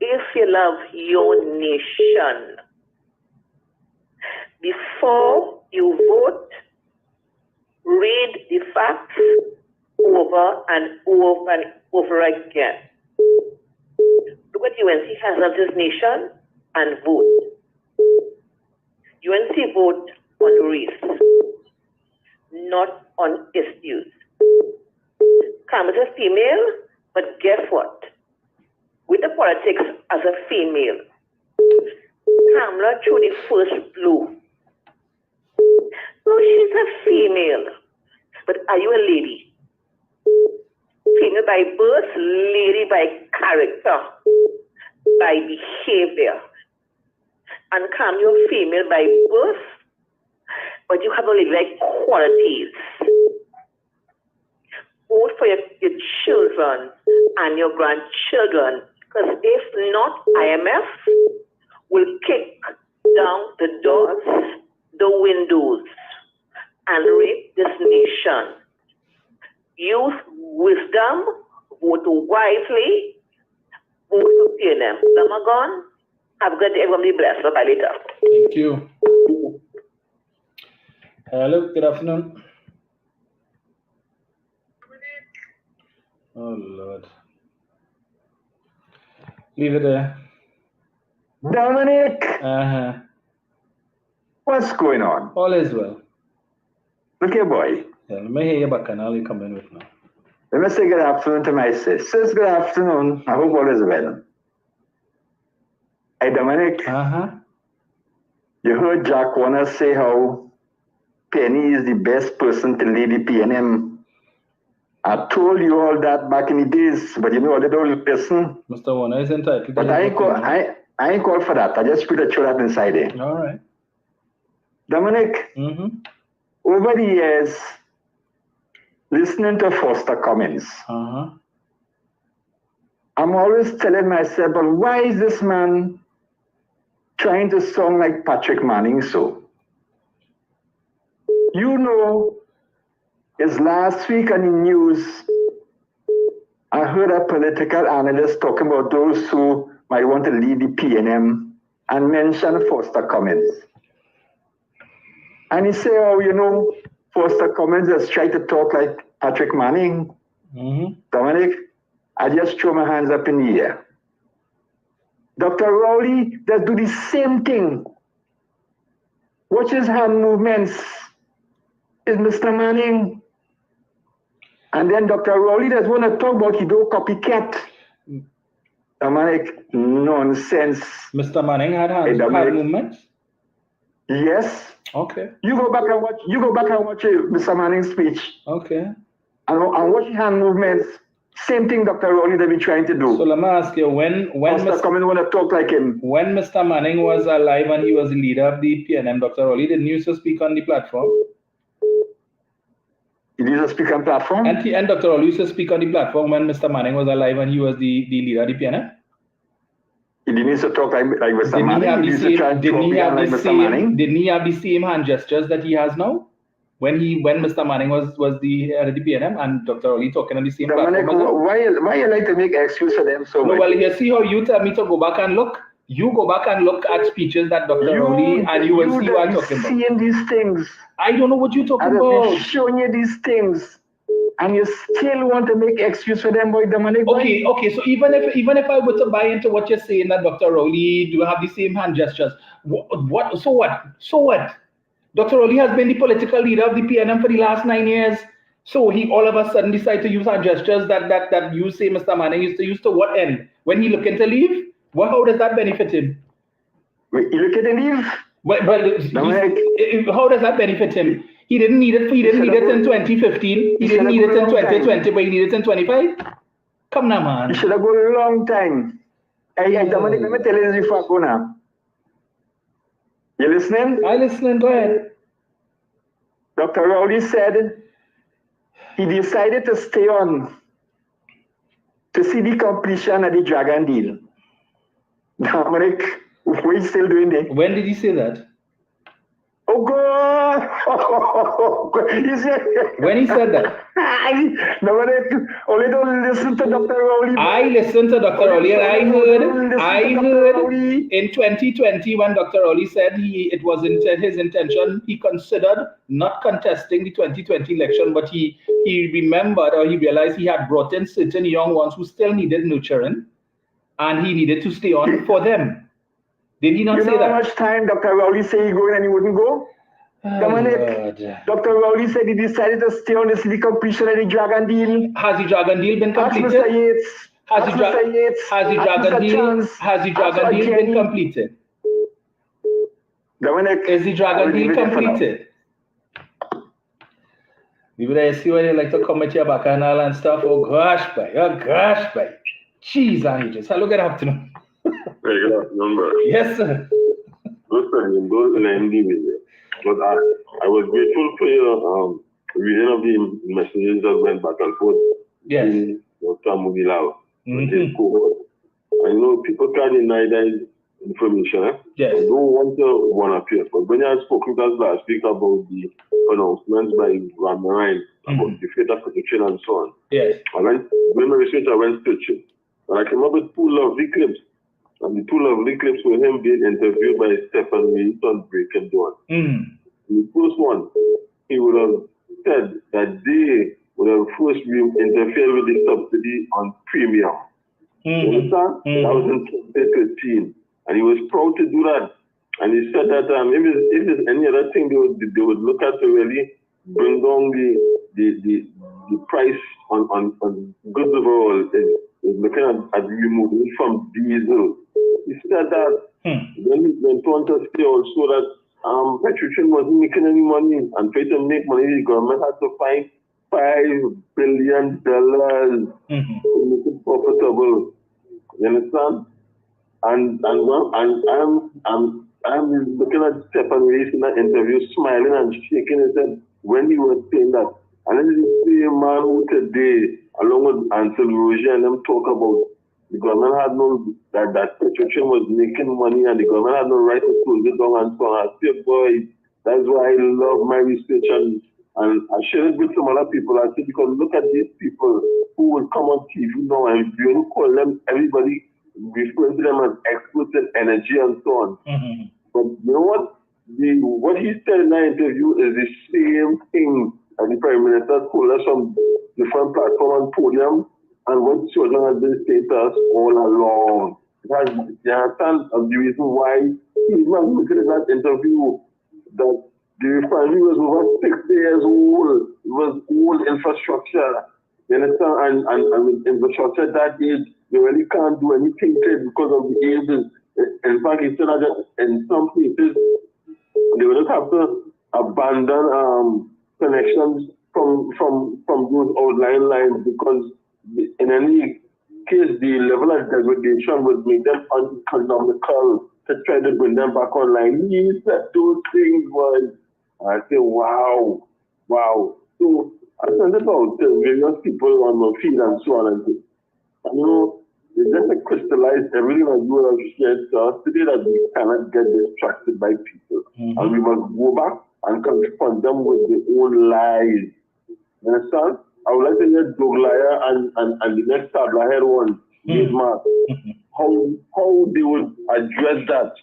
if you love your nation, before you vote, read the facts over and over and over again. Look what UNC has of this nation and vote. UNC vote on race, not on issues. Kam is a female, but guess what? With the politics as a female, Kamala threw the first blow. No, she's a female, but are you a lady? Female by birth, lady by character. by behavior. And come, you're female by birth, but you have a ladylike qualities. Both for your children and your grandchildren. Because if not, IMF will kick down the doors, the windows, and rape this nation. Use wisdom, vote wisely, vote for PNM. Damagon, have a good day. Everyone be blessed. Bye later. Thank you. Hello, good afternoon. Oh, Lord. Leave it there. Dominic, What's going on? All is well. Look here, boy. Yeah, let me hear your back and I'll come in with now. Let me say good afternoon to my sisters. Good afternoon. I hope all is well. Hey, Dominic. You heard Jack Warner say how Penny is the best person to lead the PNM. I told you all that back in the days, but you know, they don't listen. Mr. Warner is entitled. But I ain't called for that. I just put a throw that inside there. All right. Dominic, over the years, listening to Foster Cummins, I'm always telling myself, but why is this man trying to sound like Patrick Manning so? You know, it's last week on the news, I heard a political analyst talking about those who might want to lead the PNM and mention Foster Cummins. And he said, oh, you know, Foster Cummins just tried to talk like Patrick Manning. Dominic, I just throw my hands up in the air. Dr. Rowley does do the same thing. Watch his hand movements. Is Mr. Manning. And then Dr. Rowley does want to talk about he do copycat. Dominic, nonsense. Mr. Manning had hand movements? Yes. Okay. You go back and watch Mr. Manning's speech. Okay. And watch hand movements. Same thing Dr. Rowley they be trying to do. So let me ask you, when Mr. Cummins want to talk like him. When Mr. Manning was alive and he was the leader of the PNM, Dr. Rowley didn't used to speak on the platform? He used to speak on platform? And Dr. Rowley used to speak on the platform when Mr. Manning was alive and he was the leader of the PNM? He didn't used to talk like Mr. Manning. Didn't he have the same hand gestures that he has now? When Mr. Manning was the head of the PNM and Dr. Rowley talking on the same platform? Why you like to make excuse for them so much? Well, you see how you tell me to go back and look? You go back and look at speeches that Dr. Rowley and you will see what I'm talking about. Seeing these things. I don't know what you're talking about. I've showing you these things. And you still want to make excuse for them, boy, Dominic? Okay. So even if I were to buy into what you're saying that Dr. Rowley do have the same hand gestures, what? So what? Dr. Rowley has been the political leader of the PNM for the last 9 years. So he all of a sudden decided to use hand gestures that you say Mr. Manning used to use to what end? When he looking to leave? Well, how does that benefit him? Wait, he looking to leave? Well, how does that benefit him? He didn't need it. He didn't need it in 2015. He didn't need it in 2020, but he needed it in 25. Come now, man. He should have gone a long time. Hey, Dominic, let me tell you this before I go now. You listening? I listening. Go ahead. Dr. Rowley said he decided to stay on to see the completion of the Dragon deal. Dominic, what are you still doing there? When did he say that? Oh, God! When he said that? Dominic, only don't listen to Dr. Rowley. I listened to Dr. Rowley and I heard in 2020 when Dr. Rowley said it was his intention, he considered not contesting the 2020 election, but he remembered or he realized he had brought in certain young ones who still needed nurturing and he needed to stay on for them. Did he not say that? You know how much time Dr. Rowley said he going and he wouldn't go? Dominic, Dr. Rowley said he decided to stay on the city completion of the Dragon deal. Has the Dragon deal been completed? Mr. Yates. Has the Dragon deal been completed? Dominic, is the Dragon deal completed? Maybe I see when you like to come at your back and all and stuff. Oh gosh, boy. Jeez, and ages. Hello, good afternoon. Hey, good afternoon, brother. Yes, sir. Listen, those in the NDV, but I was grateful for your reading of the messages that went back and forth. Yes. In Dr. Munilao. I know people can't deny that information. Yes. I don't want to one-appear, but when I spoke with us last week about the announcements by Ram Narayan about the data protection and so on, yes. When my research, I went searching, and I came up with two lovely clips. And the two lovely clips were him being interviewed by Stephen Reed on Breaking Dawn. The first one, he would have said that they would have first interfered with the subsidy on premium. You understand? That was in 2013. And he was proud to do that. And he said that if there's any other thing they would look at to really bring down the price on goods overall is looking at removing from diesel. He said that then he went on to say also that Petrochem wasn't making any money, and trying to make money, the government had to find $5 billion to make it profitable. You understand? And I'm looking at Stephen Rees in that interview, smiling and shaking his head when he was saying that. And then the same man who today, along with Ansel Roger and them, talk about the government had no, that Petrochem was making money and the government had no right to close it down and so on. I say, boy, that's why I love my research and I share it with some other people. I say, because look at these people who will come on TV now and you only call them, everybody referring to them as experts in energy and so on. But you know what? What he said in that interview is the same thing that the Prime Minister told us from different platform and podium, and what children has been saying to us all along. You understand the reason why he was looking at that interview that the refinery was over 60 years old. It was old infrastructure. You understand? And with infrastructure that age, they really can't do anything to it because of the ages. In fact, he said that in some places, they would just have to abandon connections from those outlying lines because in any case, the level of degradation would make them uneconomical to try to bring them back online. He said those things was, I say, wow. So I sent it out to various people on my feed and so on and so. You know, they just crystallized everything that you have shared to us today that we cannot get distracted by people. And we must go back and confront them with their own lies. You understand? I would like to hear Doglaya and the next Tablahead one, Mark, how they would address that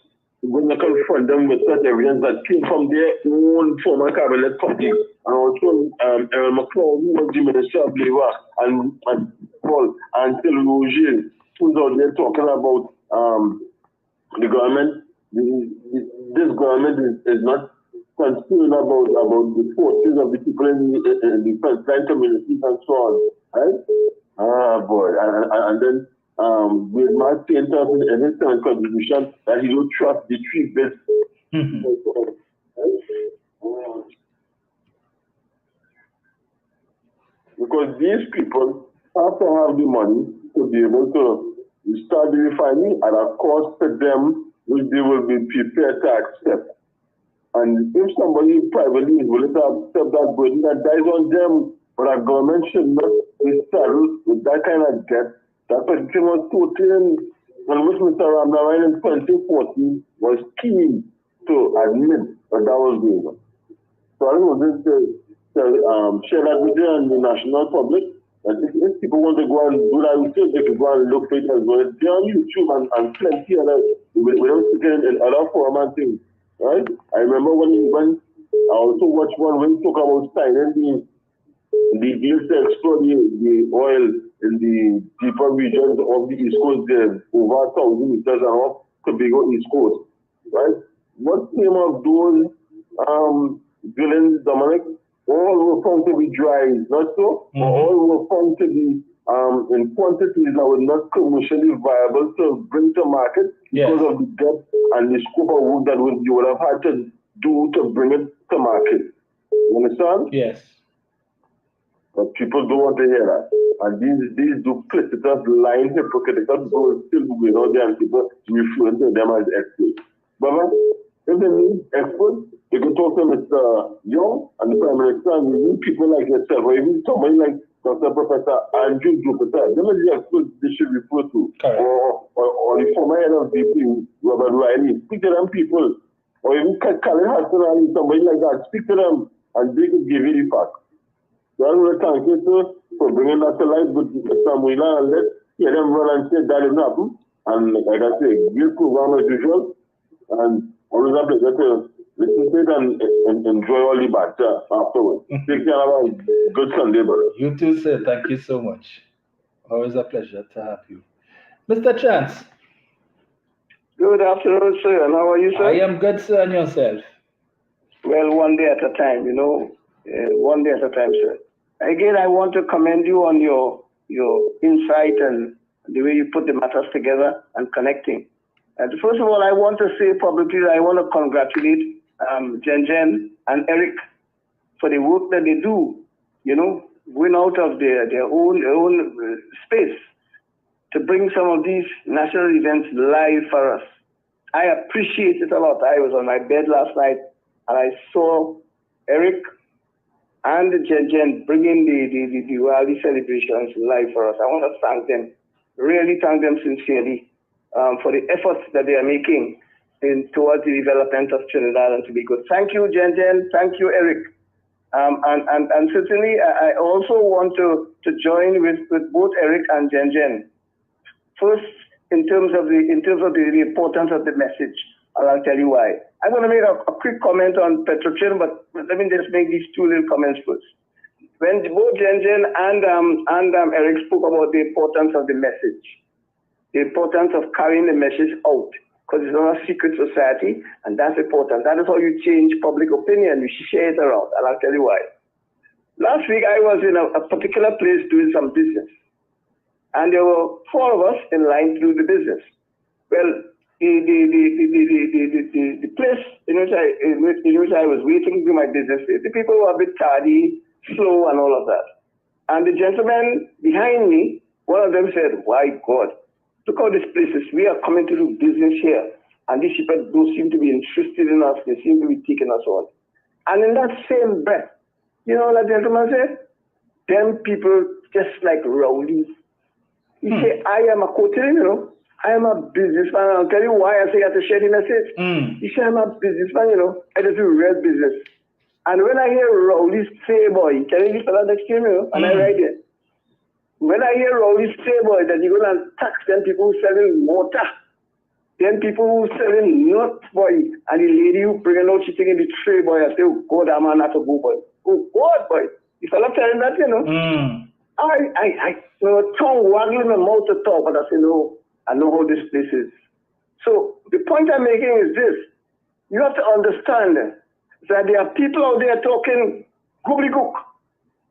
when they confront them with such evidence that came from their own former cabinet colleagues, and also Aaron McCloud, who was the Minister of Labour, and Paul Ansel Roger, who's out there talking about the government. This government is not concerned about the forces of the people in the frontline communities and so on, right? Boy, and then with my saying in every contribution that he don't trust the 3 bits. Because these people have to have the money to be able to start the refining at a cost to them which they will be prepared to accept. And if somebody privately is willing to accept that burden, that dies on them. But our government should not be saddled with that kind of debt. That petition was totally, and which Mr. Ram Narayan in 2014 was keen to admit that that was going on. So I want to share that with you and the national public. That if people want to go and do that research, they can go and look for it as well. They're on YouTube and plenty of that. We don't speak in other form and things. Right? I remember when I also watched one when he talk about signing the deals to explore the oil in the deeper regions of the East Coast there, over 1,000 meters and off Tobago East Coast. Right? What came of those drillings, Dominic? All were found to be dry, not so? All were found to be in quantities that were not commercially viable to bring to market because of the depth and the scope of work that you would have had to do to bring it to market. You understand? Yes. But people don't want to hear that. And these duplicitous, lying, hypocritical people still moving out there and people referring to them as experts. But if they need experts, you can talk to Mr. Young and the Prime Minister, and you need people like yourself, or even somebody like Dr. Professor Andrew Jupiter. Them are the experts they should refer to. Or the former head of DP, Robert Riley. Speak to them people. Or even Colin Hudson and somebody like that. Speak to them and they could give you the facts. So I want to thank you, sir, for bringing that to life with Samuela, and let's hear them run and say that didn't happen. And like I say, great program as usual. And always a pleasure to listen to it and enjoy all the banter afterwards. Take care of a good Sunday, brother. You too, sir. Thank you so much. Always a pleasure to have you. Mr. Chance. Good afternoon, sir. And how are you, sir? I am good, sir, and yourself? Well, one day at a time, one day at a time, sir. Again, I want to commend you on your insight and the way you put the matters together and connecting. And first of all, I want to say publicly that I want to congratulate Jen and Eric for the work that they do, going out of their own space to bring some of these national events live for us. I appreciate it a lot. I was on my bed last night and I saw Eric and Jen bringing the Diwali celebrations live for us. I want to thank them, really thank them sincerely for the efforts that they are making towards the development of Trinidad and Tobago. Thank you, Jen. Thank you, Eric. And certainly, I also want to join with both Eric and Jen. First, in terms of the importance of the message, and I'll tell you why. I'm going to make a quick comment on Petrotrin, but let me just make these two little comments first. When both Jen and Eric spoke about the importance of the message, the importance of carrying the message out, because it's not a secret society, and that's important. That is how you change public opinion. You share it around, and I'll tell you why. Last week, I was in a particular place doing some business, and there were 4 of us in line to do the business. Well, the place in which I was waiting to do my business, the people were a bit tardy, slow, and all of that. And the gentleman behind me, one of them said, "Why God, look how this place is. We are coming to do business here, and these people don't seem to be interested in us. They seem to be taking us on." And in that same breath, you know what that gentleman said? Them people just like rowdies. He said, "I am a quotation, I am a businessman. I'll tell you why I say I have to share the message." He said, "I'm a businessman, I just do real business. And when I hear rowdies say, boy, can you use that next to me, and I write it. When I hear rowdies say, boy, that you're going to tax them people who selling mortar, then people who selling nuts, boy, and the lady who bringing out she taking the tray, boy, I say, oh, God, I'm not a go, boy. Oh, God, boy. If I'm not telling that, I tongue waggling my mouth to talk, but I say, no, I know how this place is. So the point I'm making is this. You have to understand that there are people out there talking gobbledygook,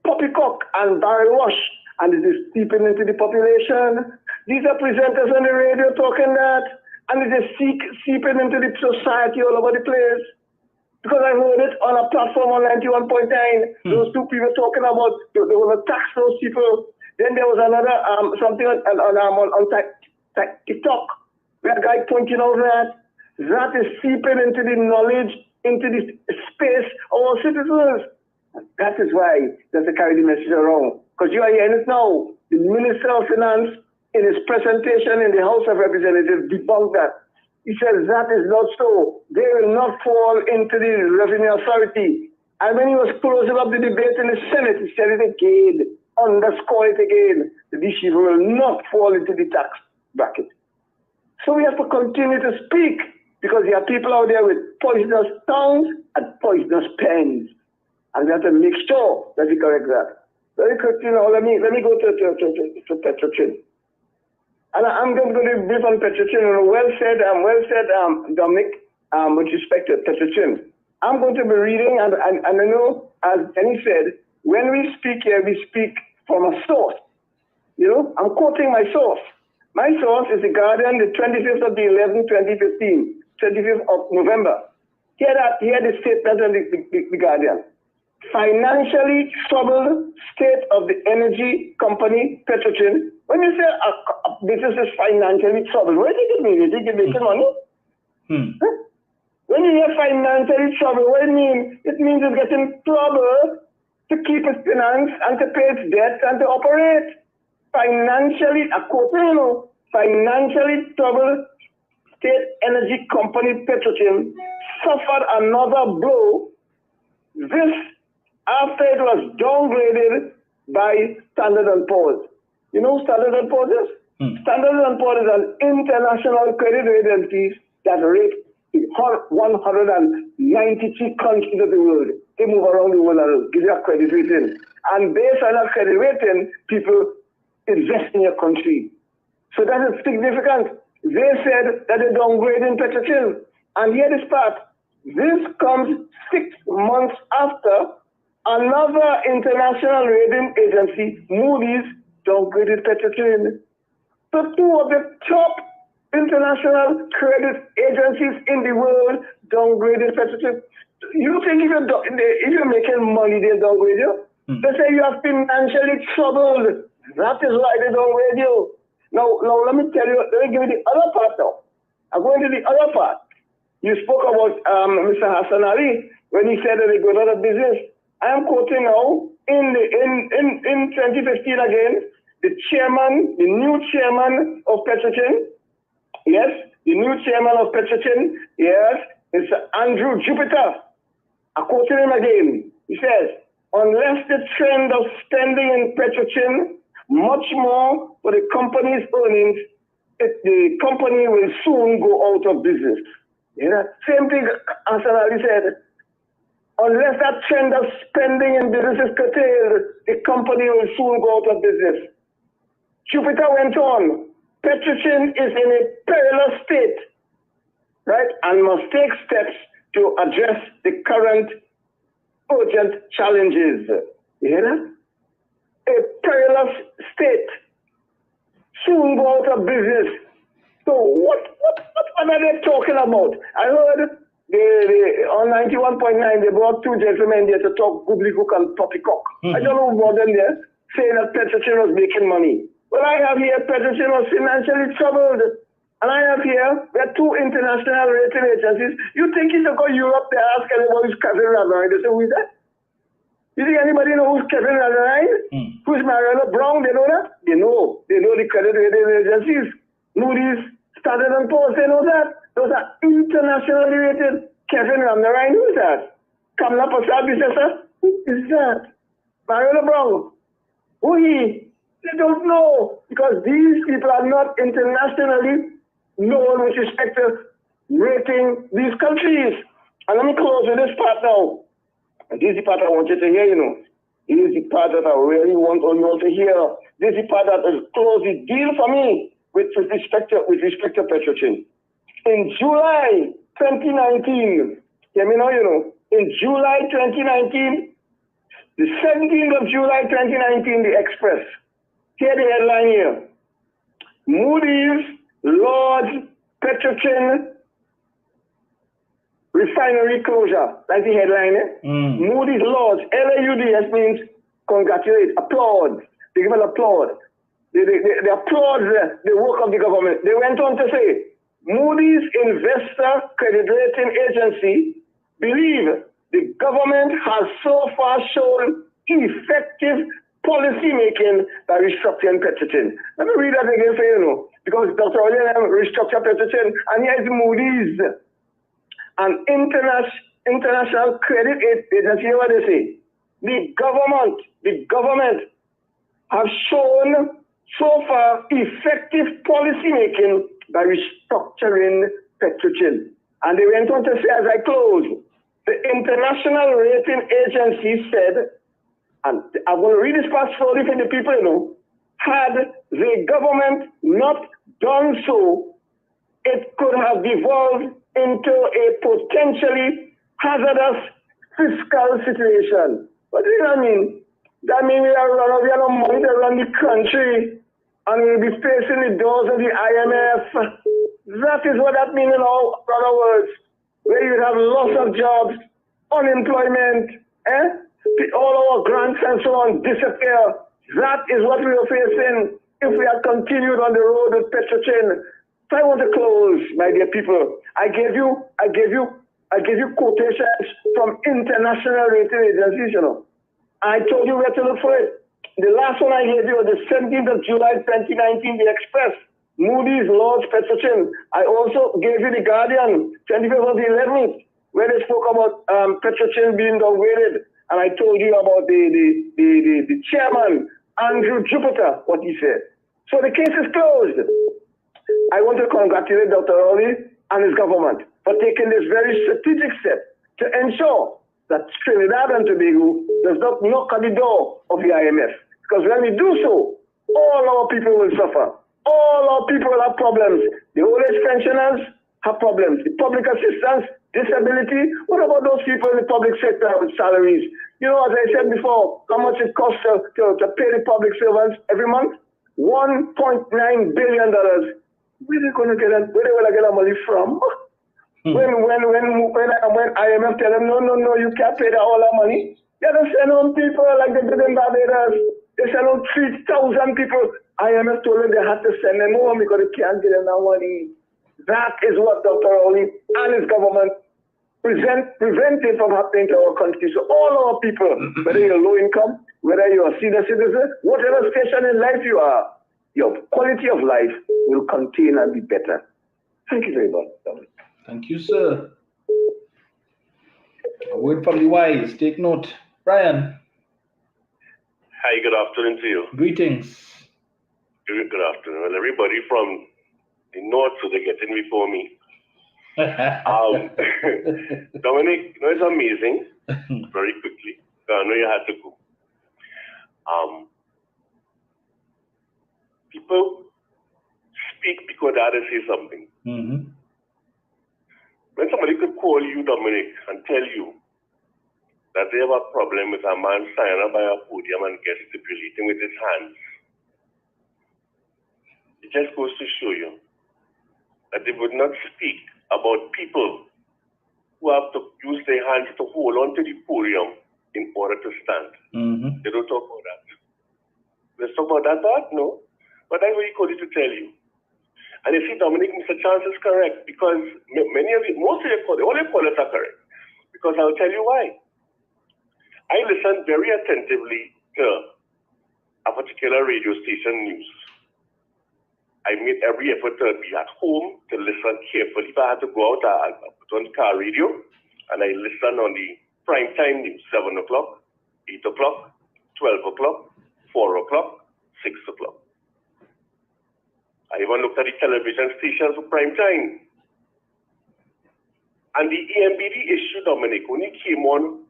poppycock, and barrel wash, and it is seeping into the population. These are presenters on the radio talking that, and it is seeping into the society all over the place. Because I heard it on a platform on 91.9, those 2 people talking about they want to tax those people. Then there was another something on TikTok, where a guy pointing out that is seeping into the knowledge, into the space of our citizens. That is why there's to carry the message around. Because you are hearing it now. The Minister of Finance, in his presentation in the House of Representatives, debunked that. He says that is not so. They will not fall into the Revenue Authority. And when he was closing up the debate in the Senate, he said it again, underscore it again, that these people will not fall into the tax bracket. So we have to continue to speak, because there are people out there with poisonous tongues and poisonous pens. And we have to make sure that we correct that. Very quickly now, let me go to Petrotrin. And I'm going to brief on Petrotrin. Well said, Dominic, with respect to Petrotrin. I'm going to be reading, and I know, as Jenny said, when we speak here, we speak from a source. I'm quoting my source. My source is The Guardian, the 25th of the 11th, 2015, 25th of November. Hear the statement of the Guardian. financially troubled state of the energy company Petrochem. When you say a business is financially troubled, what do you think it means? You think it's making money? Huh? When you hear financially troubled, what do it mean? It means it's getting trouble to keep its finance and to pay its debt and to operate. Financially, financially troubled state energy company Petrochem suffered another blow. This after it was downgraded by Standard & Poor's. You know who Standard & Poor's is? Standard & Poor's is an international credit agency that rates 193 countries of the world. They move around the world and give you a credit rating. And based on that credit rating, people invest in your country. So that is significant. They said that they're downgrading Petrochem. And here this part. This comes 6 months after another international rating agency, Moody's, downgraded Petrochem. So two of the top international credit agencies in the world downgraded Petrochem. You think if you're making money, they downgrade you? They say you are financially troubled. That is why they downgrade you. Now let me tell you, let me give you the other part now. I'm going to the other part. You spoke about Mr. Hassan Ali when he said that they go out of business. I am quoting now in 2015 again, the new chairman of Petrochem. Yes, the new chairman of Petrochem. Yes, Mr. Andrew Jupiter. I quoted him again. He says, unless the trend of spending in Petrochem much more for the company's earnings, the company will soon go out of business. Yeah, same thing Hassan Ali said. Unless that trend of spending in business is curtailed, the company will soon go out of business. Jupiter went on. Petrochem is in a perilous state, right, and must take steps to address the current urgent challenges. You hear that? A perilous state. Soon go out of business. So what are they talking about? I heard on 91.9 they brought two gentlemen there to talk gobbledygook and poppycock. I don't know what them there saying that Petrochem was making money. Well, I have here Petrochem was financially troubled. And I have here, there are two international rating agencies. You think if you go to Europe, they ask anybody who's Kevin Radline, they say, who is that? You think anybody know who's Kevin Radline? Who's Mariella Brown? They know that? They know. They know the credit rating agencies. Moody's, Standard & Poor's, they know that. Those are internationally rated. Kevin Radline, who is that? Kamla Prasad, who is that? Mariella Brown. Who he? They don't know. Because these people are not internationally known with respect to rating these countries. And let me close with this part now. And this is the part I want you to hear, you know. This is the part that I really want you all to hear. This is the part that will close the deal for me with respect to Petrochem. In July 2019, hear me now, you know, in July 2019, the 17th of July 2019, the Express, hear the headline here. Moody's Lords Petrochem refinery closure. That's the headline. Moody's Lords, LAUDS means congratulate, applaud. They give an applaud. They applaud the work of the government. They went on to say, Moody's Investor Credit Rating Agency believe the government has so far shown effective policy making by restructuring Petrochem. Let me read that again for you know, because Dr. William restructured Petrochem, and here is Moody's, an international credit agency. What they say? The government have shown so far effective policy making by restructuring Petrochem. And they went on to say, as I close, the international rating agency said, and I'm going to read this part slowly for the people, you know, had the government not done so, it could have devolved into a potentially hazardous fiscal situation. What does that mean? That means we have no money to run the country, and we'll be facing the doors of the IMF. That is what that means in other words, where you have loss of jobs, unemployment, All our grants and so on disappear. That is what we are facing if we had continued on the road with Petrochin. So I want to close, my dear people. I gave you quotations from international rating agencies, you know. I told you where to look for it. The last one I gave you was the 17th of July 2019, the Express. Moody's, Lords, Petrochin. I also gave you the Guardian, 25th of the 11th, where they spoke about Petrochin being downgraded. And I told you about the chairman, Andrew Jupiter, what he said. So the case is closed. I want to congratulate Dr. Rowley and his government for taking this very strategic step to ensure that Trinidad and Tobago does not knock at the door of the IMF. Because when we do so, all our people will suffer. All our people will have problems. The old age pensioners have problems. The public assistance, disability. What about those people in the public sector with salaries? You know, as I said before, how much it costs to pay the public servants every month? $1.9 billion. Where they going to get that? Where they will get that money from? When IMF tell them, no, you can't pay all that money. They don't send home people like they did in Barbados. They send home 3,000 people. IMF told them they had to send them home because they can't get them that money. That is what Dr. Rowley and his government prevented from happening to our country. So all our people, whether you're low income, whether you're a senior citizen, whatever station in life you are, your quality of life will continue and be better. Thank you very much, Dominic. Thank you, sir. A word from the wise. Take note. Brian. Hi, good afternoon to you. Greetings. Good afternoon. Well, everybody from the north, so they're getting before me. Dominic, you know, it's amazing. Very quickly. I know you had to go. People speak because they had to say something. Mm-hmm. When somebody could call you, Dominic, and tell you that they have a problem with a man standing up by a podium and gesticulating with his hands, it just goes to show you that they would not speak about people who have to use their hands to hold on to the podium in order to stand. Mm-hmm. They don't talk about that. Let's talk about that part? No. But that's what he called it to tell you. And you see, Dominic, Mr. Chance is correct because most of your callers, all your callers are correct. Because I'll tell you why. I listen very attentively to a particular radio station news. I made every effort to be at home to listen carefully. If I had to go out, I put on car radio and I listen on the prime time news, 7 o'clock, 8 o'clock, 12 o'clock, 4 o'clock, 6 o'clock. I even looked at the television stations for prime time. And the EMBD issue, Dominic, only came on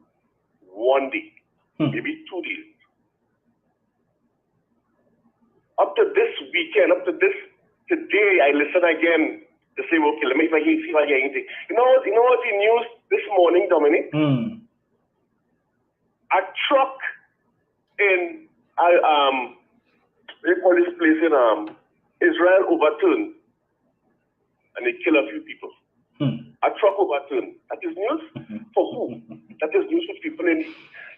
one day, maybe 2 days. Up to this weekend, today, I listen again to say, okay, let me see if I hear anything. You know what the news this morning, Dominic? A truck in, they call this place in Israel overturned, and they kill a few people. A truck overturned. That is news for who? That is news for people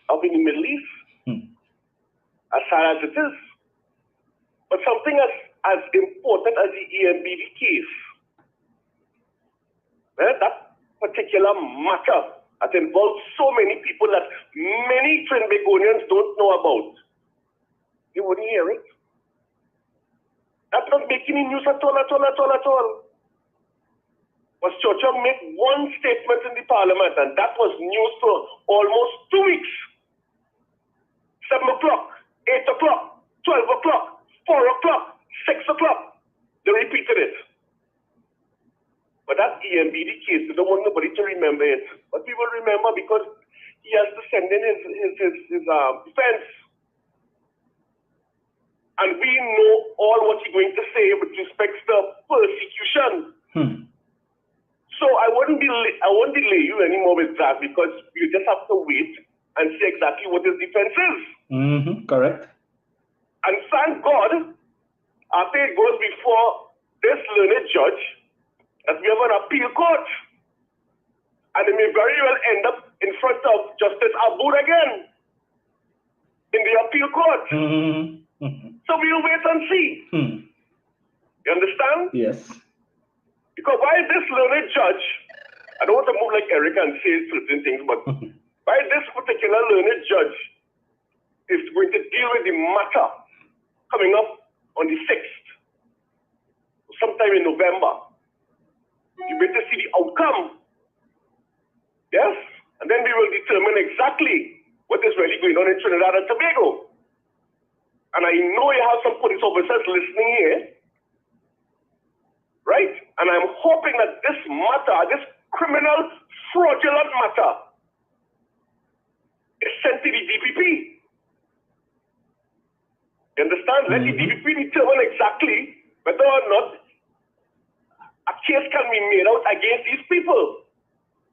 up in the Middle East. As sad as it is. But something as important as the EMBD case, that particular matter that involves so many people that many Trinbagonians don't know about, you wouldn't hear it. That's not making any news at all. But Churchill made one statement in the parliament, and that was news for almost 2 weeks. 7 o'clock, 8 o'clock, 12 o'clock, 4 o'clock, 6 o'clock. They repeated it. But that EMBD case, they don't want nobody to remember it. But we will remember because he has to send in his defense. And we know all what he's going to say with respect to persecution. So I won't delay you anymore with that because you just have to wait and see exactly what his defense is. Correct. And thank God, after it goes before this learned judge, that we have an appeal court. And it may very well end up in front of Justice Aboud again. in the appeal court. So we'll wait and see. You understand? Yes. Because why this learned judge, I don't want to move like Eric and say certain things, but why this particular learned judge is going to deal with the matter coming up on the 6th, sometime in November. You better see the outcome. Yes? And then we will determine exactly what is really going on in Trinidad and Tobago. And I know you have some police officers listening here. Right? And I'm hoping that this matter, this criminal, fraudulent matter, is sent to the DPP. You understand? Let the DPP determine exactly whether or not a case can be made out against these people.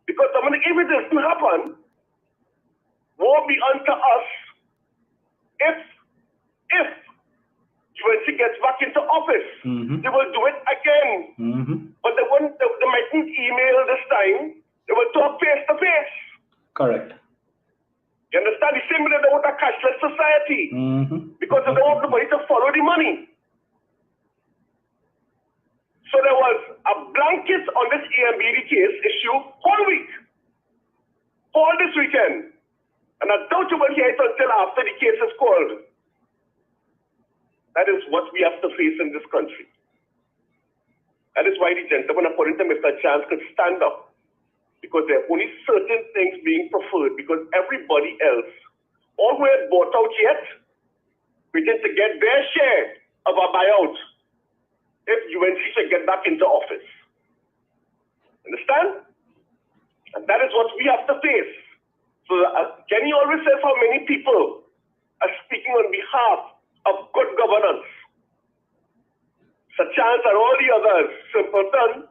Because if it doesn't happen, woe be unto us if UNC gets back into office. They will do it again. But they mightn't email this time. They will talk face to face. Correct. You understand? The same way they want a cashless society. Because they don't want nobody to follow the money. So there was a blanket on this AMBD case issue all week. All this weekend. And I doubt you will hear it until after the case is called. That is what we have to face in this country. That is why the gentleman, according to Mr. Chance, could stand up. Because there are only certain things being preferred, because everybody else, all who have bought out yet, waiting to get their share of a buyout if UNC should get back into office. Understand? And that is what we have to face. So Kenny always says how many people are speaking on behalf of good governance. Sir Chance and all the others, Simpleton,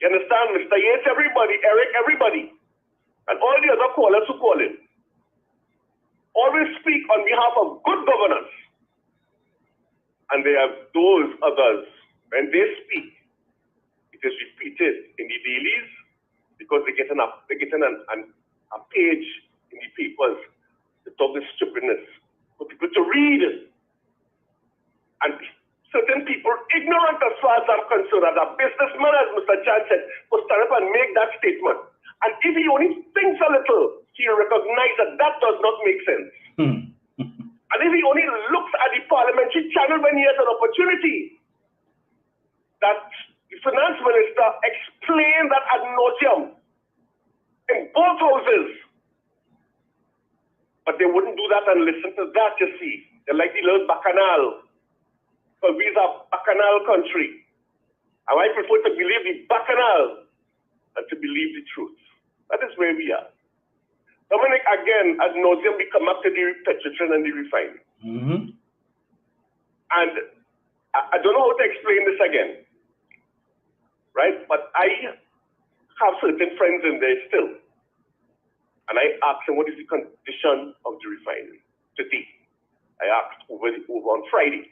you understand, Mr. Yates, everybody, Eric, everybody, and all the other callers who call in, always speak on behalf of good governance. And there are those others, when they speak, it is repeated in the dailies because they get a page in the papers to talk this stupidness for people to read. And certain people, ignorant as far as I'm concerned, as a businessman, as Mr. Chan said, will stand up and make that statement. And if he only thinks a little, he'll recognize that that does not make sense. And if he only looks at the parliamentary channel when he has an opportunity, that the finance minister explained that ad nauseum in both houses. But they wouldn't do that and listen to that, you see. They're like the little bacchanal. Because we are a bacchanal country. And I prefer to believe the bacchanal than to believe the truth. That is where we are. Dominic, again, ad nauseum, we come up to the Petrotrin and the refinery. And I don't know how to explain this again. Right? But I have certain friends in there still. And I asked them, what is the condition of the refinery today? I asked over on Friday.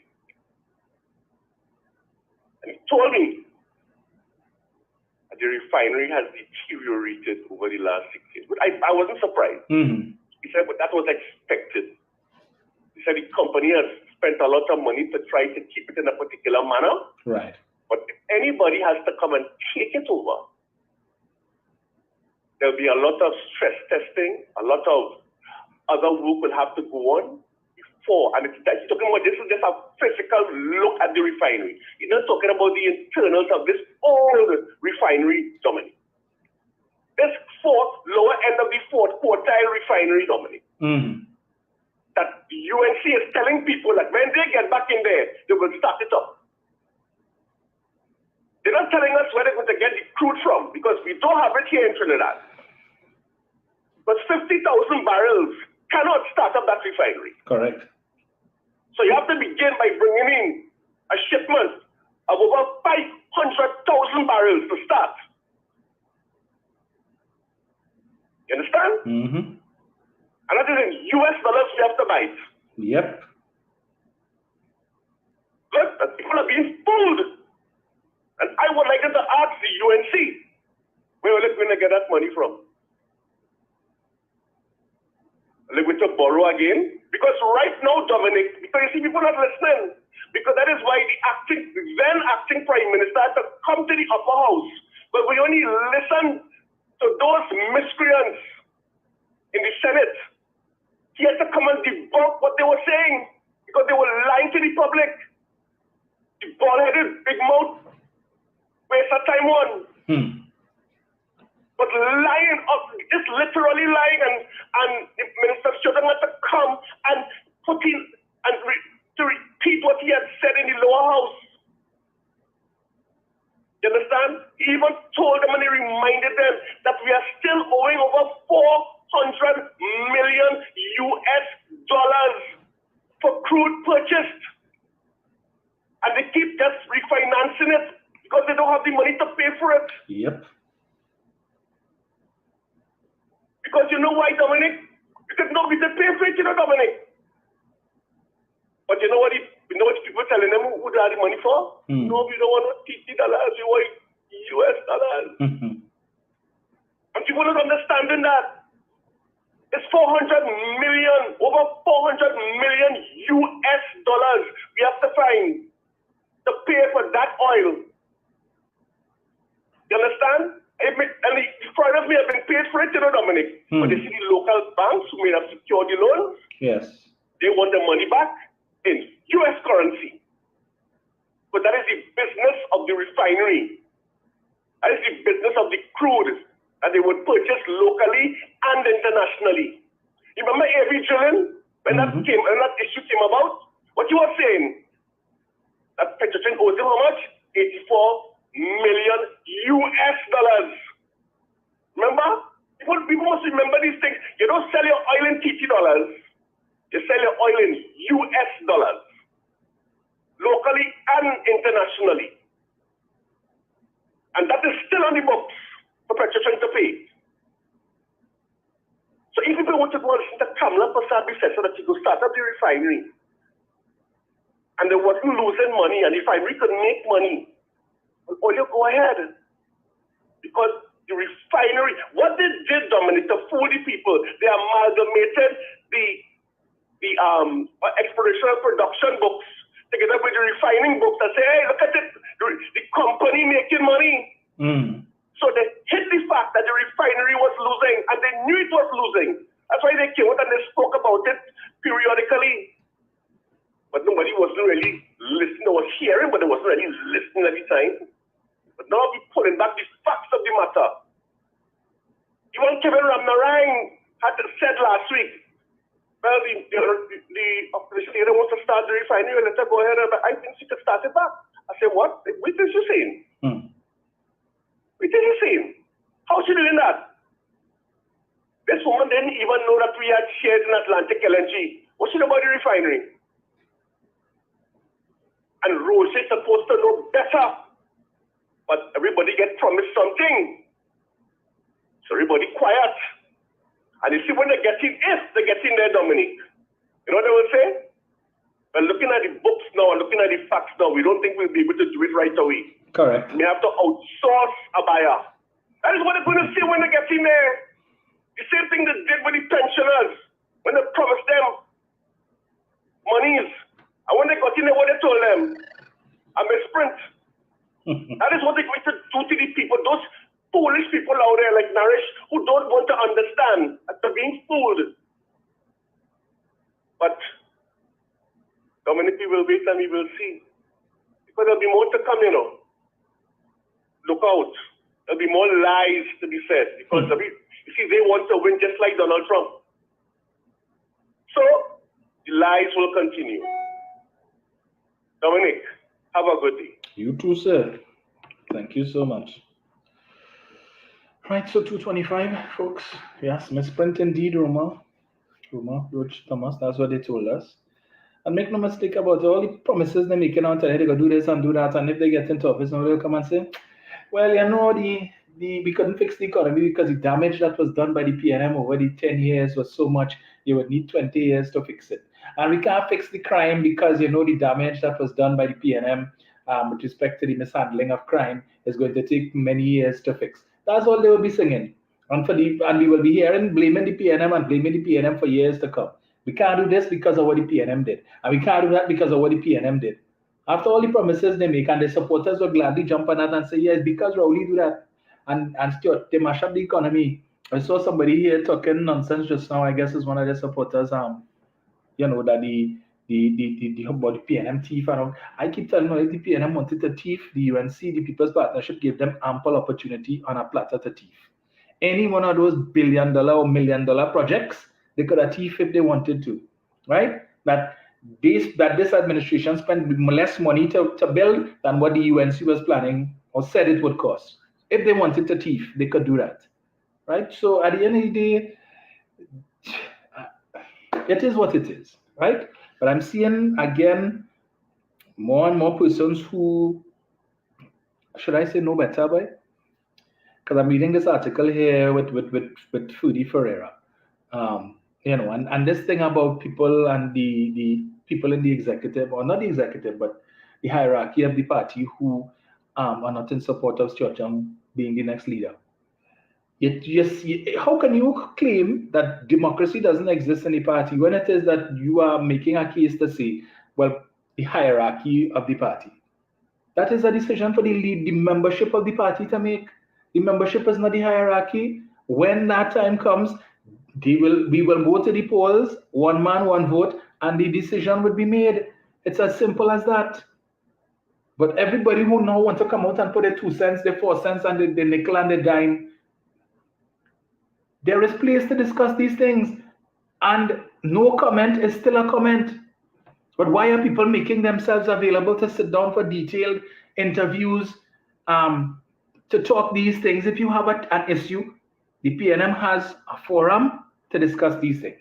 And he told me that the refinery has deteriorated over the last 6 years. But I wasn't surprised. He said, but that was expected. He said the company has spent a lot of money to try to keep it in a particular manner. Right. But if anybody has to come and take it over, there'll be a lot of stress testing, a lot of other work will have to go on before. And he's talking about this is just a physical look at the refinery. He's not talking about the internals of this old refinery, Dominic. This lower end of the fourth quartile refinery, Dominic. That the UNC is telling people that when they get back in there, they will start it up. They're not telling us where they're going to get the crude from because we don't have it here in Trinidad. But 50,000 barrels cannot start up that refinery. Correct. So you have to begin by bringing in a shipment of over 500,000 barrels to start. You understand? And that is in US dollars we have to buy it. Yep. Look, the people are being fooled. And I would like to ask the UNC, where are they going to get that money from? They're going to borrow again. Because right now, Dominic, because you see people not listening, because that is why the then acting Prime Minister had to come to the upper house. But we only listen to those miscreants in the Senate. He had to come and debunk what they were saying because they were lying to the public. The bald-headed, big mouth, waste of time one. But lying, just literally lying, and Minister Sutton had to come and put in and to repeat what he had said in the lower house. You understand? He even told them and he reminded them that we are still owing over $400 million for crude purchased. And they keep just refinancing it because they don't have the money to pay for it. Yep. Because you know why, Dominic? Because nobody to pay for it, you know, Dominic. But you know what people telling them who they have the money for? No, we don't want $50, we want US dollars. And people not understanding that. It's $400 million, over $400 million US dollars we have to find to pay for that oil. You understand? And the foreigners may have been paid for it, you know, Dominic. But you see the local banks who may have secured the loans. Yes. They want the money back in US currency. But that is the business of the refinery. That is the business of the crude that they would purchase locally and internationally. You remember Avery Drilling, when that issue came about? What you were saying? That Petrogen owes him how much? $84 million US dollars. Remember? People must remember these things. You don't sell your oil in TT dollars. You sell your oil in US dollars. Locally and internationally. And that is still on the books for Petrogen to pay. So if people want to go and listen to Kamla Prasad said so that he could start up the refinery, and they wasn't losing money, and the refinery could make money, well, you go ahead. Because the refinery, what they did, Dominic, to fool the people, they amalgamated the exploration and production books together with the refining books and say, hey, look at it, the company making money. So they hid the fact that the refinery was losing, and they knew it was losing. That's why they came out and they spoke about it periodically. But nobody wasn't really listening. They was hearing, but they wasn't really listening every time. But now we're pulling back the facts of the matter. Even Kevin Ramnarang had said last week, well, the opposition leader wants to start the refinery, and let her go ahead, but I think she could start it back. I said, what? What is she saying? What is she saying? How's she doing that? This woman didn't even know that we had shares in Atlantic LNG. What's she know about the refinery? And Rose is supposed to know better. But everybody gets promised something. So everybody quiet. And you see when they get in, if they get in there, Dominic, you know what they will say? Well, looking at the books now, looking at the facts now, we don't think we'll be able to do it right away. Correct. We have to outsource a buyer. That is what they're going to see when they get in there. The same thing they did with the pensioners when they promised them monies. And when they got in there, what they told them? I'm a sprint. That is what they're going to do to the people, those foolish people out there like Naresh who don't want to understand that they're being fooled. But Dominic, we will wait and we will see. Because there'll be more to come, you know. Look out. There'll be more lies to be said. Because you see, they want to win just like Donald Trump. So the lies will continue. Dominic, have a good day. You too, sir. Thank you so much. Right, so 225, folks. Yes, misprint indeed, Roma, Roach Thomas, that's what they told us. And make no mistake about all the promises they're making out there, they're going to do this and do that, and if they get into office, now they'll come and say, well, you know, we couldn't fix the economy because the damage that was done by the PNM over the 10 years was so much, you would need 20 years to fix it. And we can't fix the crime because, you know, the damage that was done by the PNM with respect to the mishandling of crime is going to take many years to fix. That's all they will be singing. And we will be hearing blaming the PNM and blaming the PNM for years to come. We can't do this because of what the PNM did. And we can't do that because of what the PNM did. After all the promises they make, and the supporters will gladly jump on that and say, yes, because Rowley do that. And Stuart, they mash up the economy. I saw somebody here talking nonsense just now. I guess is one of their supporters. You know, that the about the PNM thief and all. I keep telling you, the PNM wanted to thief. The UNC, the People's Partnership, gave them ample opportunity on a platter to thief. Any one of those $1 billion or $1 million projects, they could have thief if they wanted to, right? That this administration spent less money to build than what the UNC was planning or said it would cost. If they wanted to thief, they could do that, right? So at the end of the day, it is what it is, right? But I'm seeing, again, more and more persons who, should I say, know better, boy? Because I'm reading this article here with Foodie Ferreira. You know, and this thing about people and the people in the executive, or not the executive, but the hierarchy of the party who are not in support of Stuart Young being the next leader. How can you claim that democracy doesn't exist in the party when it is that you are making a case to say, well, the hierarchy of the party? That is a decision for the membership of the party to make. The membership is not the hierarchy. When that time comes, we will go to the polls, one man, one vote, and the decision will be made. It's as simple as that. But everybody who now wants to come out and put their 2 cents, their 4 cents, and the nickel and the dime, there is place to discuss these things. And no comment is still a comment. But why are people making themselves available to sit down for detailed interviews, to talk these things? If you have an issue, the PNM has a forum to discuss these things.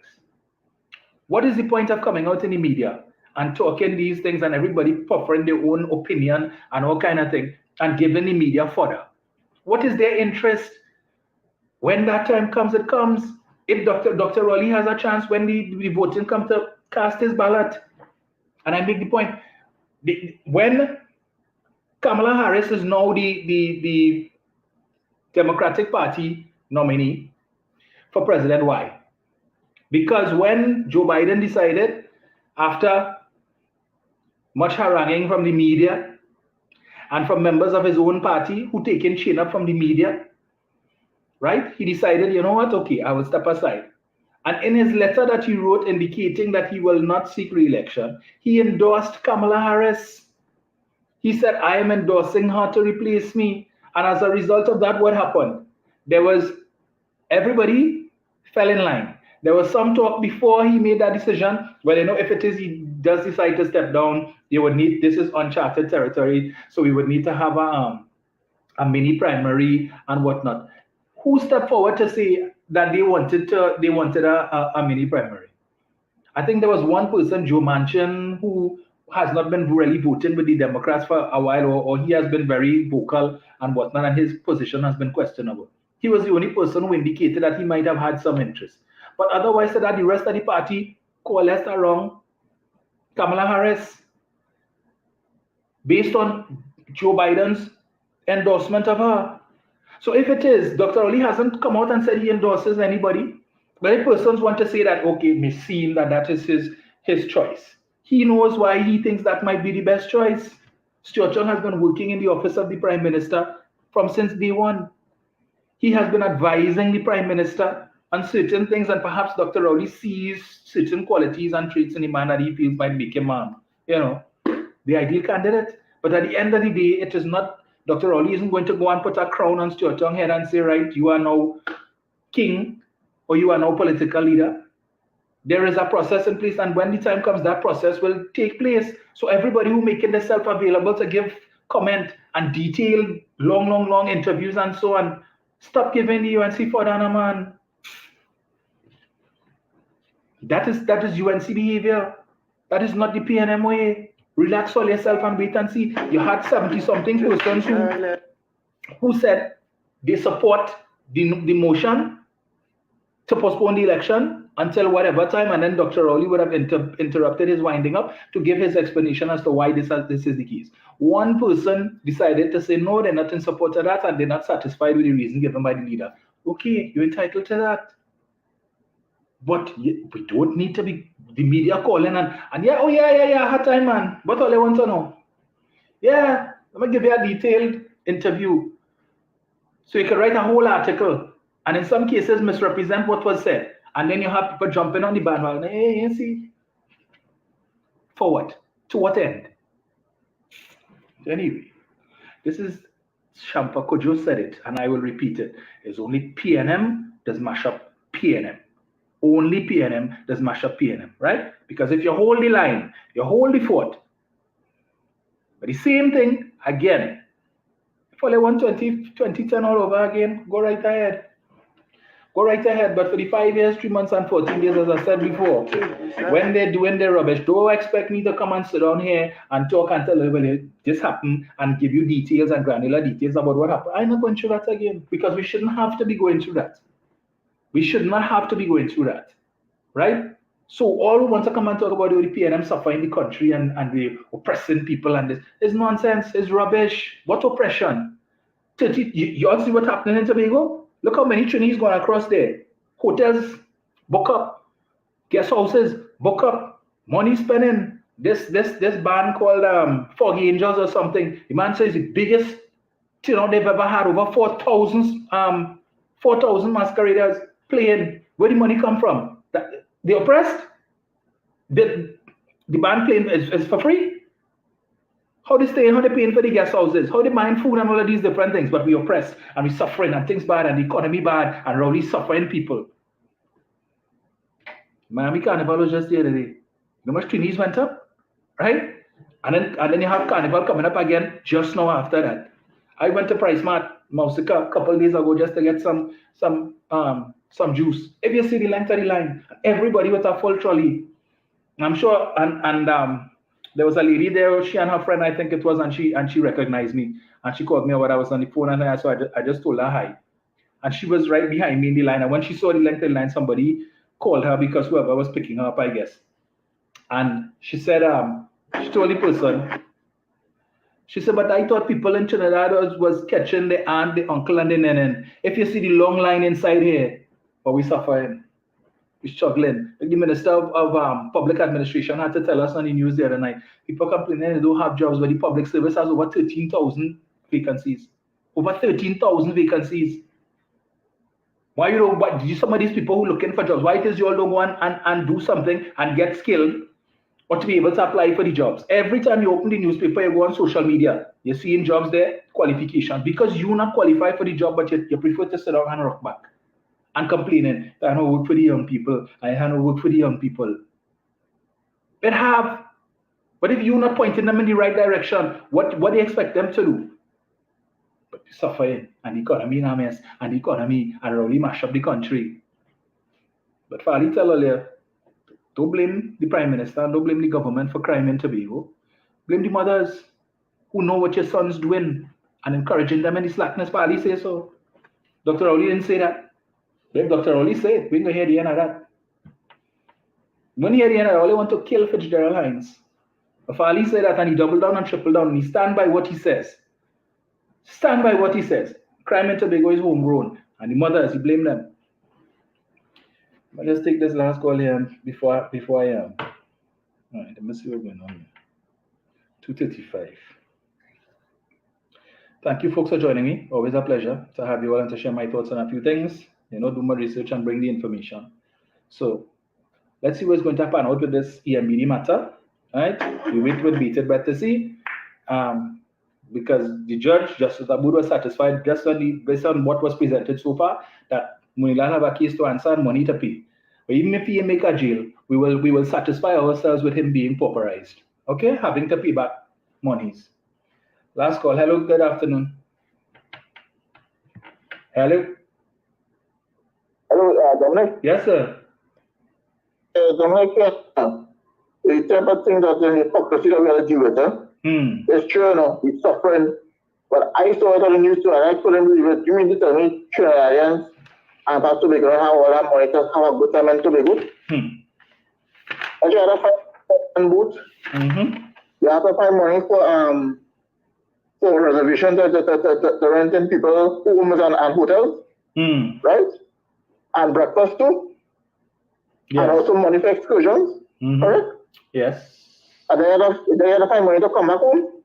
What is the point of coming out in the media and talking these things and everybody puffering their own opinion and all kind of thing and giving the media fodder? What is their interest? When that time comes, it comes. If Dr. Rowley has a chance when the voting comes to cast his ballot, and I make the point, when Kamala Harris is now the Democratic Party nominee for president, why? Because when Joe Biden decided, after much haranguing from the media and from members of his own party who taken chain up from the media, right? He decided, you know what? Okay, I will step aside. And in his letter that he wrote indicating that he will not seek re-election, he endorsed Kamala Harris. He said, I am endorsing her to replace me. And as a result of that, what happened? Everybody fell in line. There was some talk before he made that decision. Well, you know, if it is he does decide to step down, this is uncharted territory, so we would need to have a mini primary and whatnot. Who stepped forward to say that they wanted a mini primary? I think there was one person, Joe Manchin, who has not been really voting with the Democrats for a while, or he has been very vocal and whatnot, and his position has been questionable. He was the only person who indicated that he might have had some interest. But otherwise, that the rest of the party coalesced around Kamala Harris based on Joe Biden's endorsement of her. So if it is, Dr. Rowley hasn't come out and said he endorses anybody, but if persons want to say that, okay, it may seem that is his choice. He knows why he thinks that might be the best choice. Stuart Young has been working in the office of the Prime Minister since day one. He has been advising the Prime Minister on certain things, and perhaps Dr. Rowley sees certain qualities and traits in the man that he feels might make him, the ideal candidate. But at the end of the day, it is not. Dr. Rowley isn't going to go and put a crown on Stuart Young's head and say, right, you are now king or you are now political leader. There is a process in place, and when the time comes, that process will take place. So everybody who making themselves available to give comment and detailed long interviews and so on, stop giving the UNC for Dana, man. That is UNC behavior. That is not the PNM way. Relax all yourself and wait and see. You had 70-something persons who said they support the motion to postpone the election until whatever time, and then Dr. Rowley would have interrupted his winding up to give his explanation as to why this is the case. One person decided to say, no, they're not in support of that, and they're not satisfied with the reason given by the leader. Okay, you're entitled to that. But we don't need to be the media calling and yeah, oh yeah, hard time, man. What all I want to know? Yeah, let me give you a detailed interview. So you can write a whole article and in some cases misrepresent what was said. And then you have people jumping on the bandwagon. Hey, you see? For what? To what end? Anyway, this is Shampa Kojo said it, and I will repeat it. It's only PNM does mash up PNM. Only PNM does mash up PNM, right? Because if you hold the line, you hold the fort. But the same thing, again, if only 2010 all over again, go right ahead. Go right ahead. But for the 5 years, 3 months, and 14 days, as I said before, when they're doing their rubbish, don't expect me to come and sit down here and talk and tell everybody this happened and give you details and granular details about what happened. I'm not going through that again because we shouldn't have to be going through that. We should not have to be going through that, right? So all we want to come and talk about the PNM suffering the country and the oppressing people and this is nonsense, it's rubbish. What oppression? You all see what's happening in Tobago? Look how many trainees gone across there. Hotels, book up. Guest houses, book up. Money spending. This band called Foggy Angels or something. The man says the biggest they've ever had, over 4,000 masqueraders playing. Where the money come from? The oppressed? The band playing is for free? How they staying, how they paying for the guest houses, how they buying food and all of these different things, but we oppressed and we suffering and things bad and the economy bad and rowdy suffering people. Miami Carnival was just the other day. How much trainees went up, right? And then you have Carnival coming up again just now after that. I went to Price Mart, Mausica, a couple of days ago just to get some juice. If you see the length of the line, everybody with a full trolley. I'm sure, there was a lady there, she and her friend, I think it was, and she recognized me. And she called me when I was on the phone, and I just told her hi. And she was right behind me in the line. And when she saw the length of the line, somebody called her because whoever was picking her up, I guess. And she said, she told the person, she said, but I thought people in Trinidad was catching the aunt, the uncle, and the nenen. If you see the long line inside here, but we suffering. We're struggling. The Minister of Public Administration had to tell us on the news the other night. People complaining they don't have jobs, but the public service has over 13,000 vacancies. Over 13,000 vacancies. Why some of these people who are looking for jobs, why it is you all don't go and do something and get skilled or to be able to apply for the jobs? Every time you open the newspaper, you go on social media, you're seeing jobs there, qualifications. Because you're not qualified for the job, but you prefer to sit down and rock back. And complaining, I don't work for the young people. I don't work for the young people. But if you're not pointing them in the right direction, what do you expect them to do? But suffering and the economy in a mess, and the economy and really mash up the country. But Fali tell earlier, don't blame the Prime Minister, don't blame the government for crime in Tobago. Blame the mothers who know what your son's doing and encouraging them in the slackness. Fali say so. Dr. Rowley didn't say that. If Dr. Rowley said, we're going to hear the end of that. When you hear the end of that, all they want to kill Fitzgerald Hines. If Ali said that and he doubled down and tripled down and he stand by what he says. Stand by what he says. Crime in Tobago is homegrown. And the mothers, he blame them. But let's take this last call here before I am. All right, let me see what's going on here. 2:35. Thank you folks for joining me. Always a pleasure to have you all and to share my thoughts on a few things. Do my research and bring the information. So let's see what's going to happen out with this EMBD matter. Right? We wait with bated breath to see. Because the judge, Justice Aboud, was satisfied just based on what was presented so far, that Munilal have a case to answer and money to pay. But even if he make a jail, we will satisfy ourselves with him being pauperized. Okay? Having to pay back monies. Last call. Hello, good afternoon. Hello. Hello, Dominic? Yes, sir. Dominic, the type of thing that the hypocrisy that we have to deal with, it's true, he's suffering. But I saw it on the news too, and I couldn't believe it. You mean to tell me Trinidadians and Pastor Tobago have all that money to have a good time in Tobago? And you have to find booth. You have to find money for reservation to renting people homes and hotels. right? And breakfast too. Yes. And also money for excursions, correct? Yes. And then you have to find money to come back home.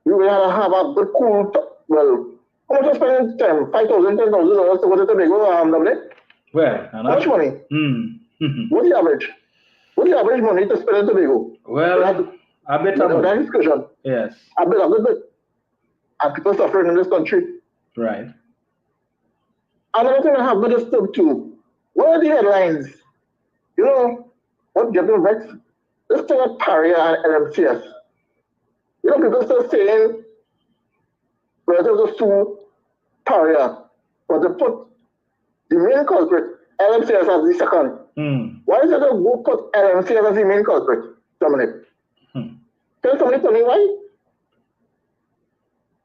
You will have a good cool, well, how much you spending time? $5,000, $10,000 to go to Tobago, Dublin? Well, how much money? What's the average? What's the average money to spend in Tobago? Well, a bit of that excursion. Yes. A good bit. And people suffering in this country. Right. Another thing I have been disturbed too. What are the headlines? You know, what gets me vexed? This thing at Paria and LMCS. You know, people still saying, relatives to sue Paria, but they put the main culprit, LMCS, as the second. Why is it that go put LMCS as the main culprit, Dominic? Can somebody tell me why?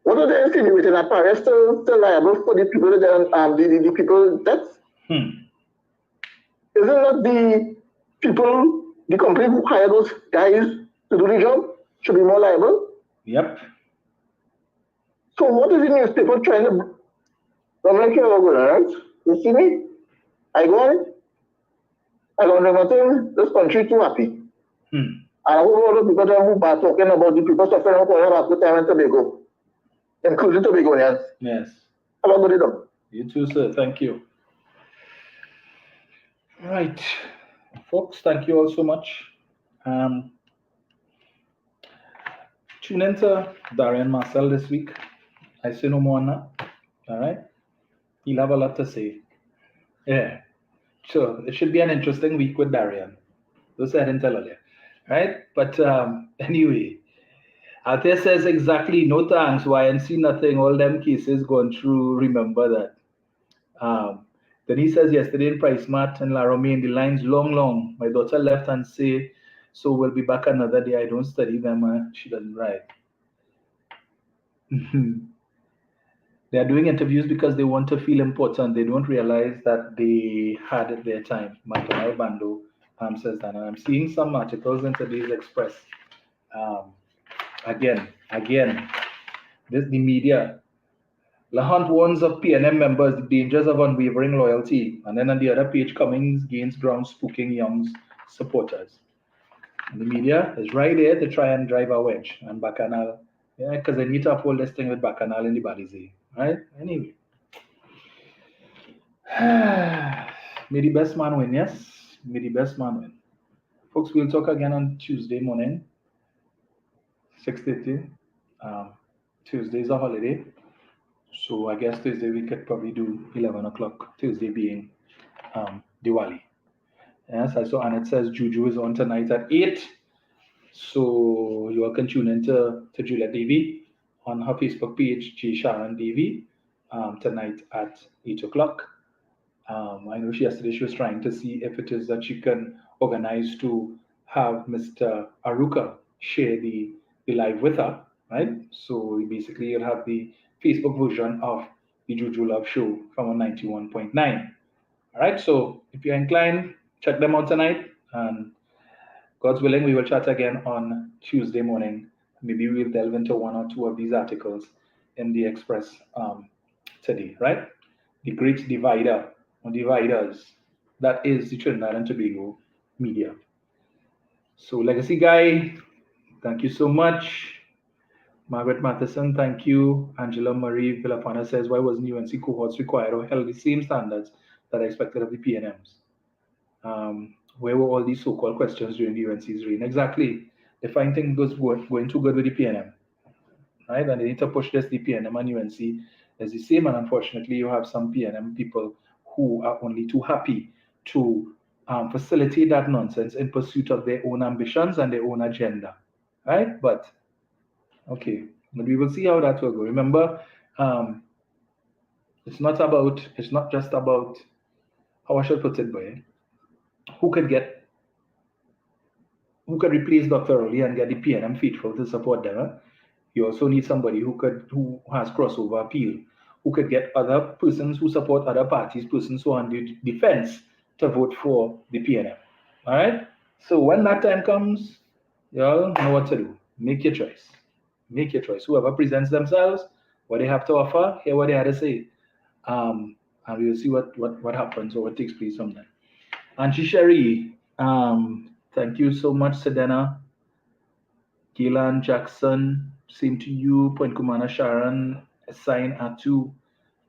What are they insinuating that Paria still liable for the people the people deaths? Isn't that the people, the company who hire those guys to do the job should be more liable? Yep. So what is the newspaper trying to... I'm like, you're good, right? You see me? I go on. I don't know this country too happy. And I hope all the people who are talking about the people suffering from after time in Tobago, including Tobagonians. Yes. Have a good day. You too, sir. Thank you. Right. Folks, thank you all so much. Tune into Darian Marcel this week. I say no more on that. All right? He'll have a lot to say. Yeah. So it should be an interesting week with Darian. Those I didn't tell earlier. Right? But anyway, Ate says exactly, no thanks, YNC nothing, all them cases gone through, remember that. Then he says yesterday in Price Mart and La Romaine, the line's long. My daughter left and say, so we'll be back another day. I don't study them. She doesn't write. They are doing interviews because they want to feel important. They don't realize that they had their time. Matanal Bando says that. And I'm seeing some articles in today's Express. Again, the media. Lahant warns of PNM members the dangers of unwavering loyalty. And then on the other page, Cummings gains ground spooking Young's supporters. And the media is right there to try and drive a wedge. And Bacchanal, because they need to uphold this thing with Bacchanal in the Balize. Right? Anyway. May the best man win, yes? May the best man win. Folks, we'll talk again on Tuesday morning, 6:30. Tuesday is a holiday. So I guess Thursday we could probably do 11 o'clock, Tuesday being Diwali. Yes, I saw Annette says Juju is on tonight at 8. So you all can tune in to Juliet Davy on her Facebook page, J. Sharon Davy, tonight at 8 o'clock. I know yesterday she was trying to see if it is that she can organize to have Mr. Aruka share the live with her, right? So basically you'll have the Facebook version of the Juju Love Show from 91.9. All right, so if you're inclined, check them out tonight. And God's willing, we will chat again on Tuesday morning. Maybe we'll delve into one or two of these articles in the Express today, right? The great divider or dividers, that is the Trinidad and Tobago media. So Legacy Guy, thank you so much. Margaret Matheson, thank you. Angela Marie Villapana says, why wasn't UNC cohorts required or held the same standards that I expected of the PNMs? Where were all these so-called questions during the UNC's reign? Exactly. They find things going too good with the PNM, right? And they need to push this. The PNM and UNC is the same. And unfortunately, you have some PNM people who are only too happy to facilitate that nonsense in pursuit of their own ambitions and their own agenda, right? But okay, but we will see how that will go. Remember, it's not just about, how I should put it, boy, who could replace Dr. Rowley and get the PNM faithful to support them. You also need somebody who has crossover appeal, who could get other persons who support other parties, persons who are on the defense to vote for the PNM. All right? So when that time comes, you all know what to do. Make your choice. Make your choice. Whoever presents themselves, what they have to offer, hear what they have to say. And we will see what happens or what takes place from there. Angie Sherry, thank you so much, Sedena. Gillan Jackson, same to you. Point Kumana Sharon, Sign Atu,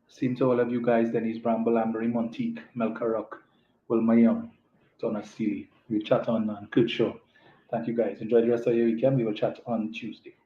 same to all of you guys. Denise Bramble, Ambery Montique, Melka Rock, Wilma Young, Donna Steely. We'll chat on Kurt Show. Thank you guys. Enjoy the rest of your weekend. We will chat on Tuesday.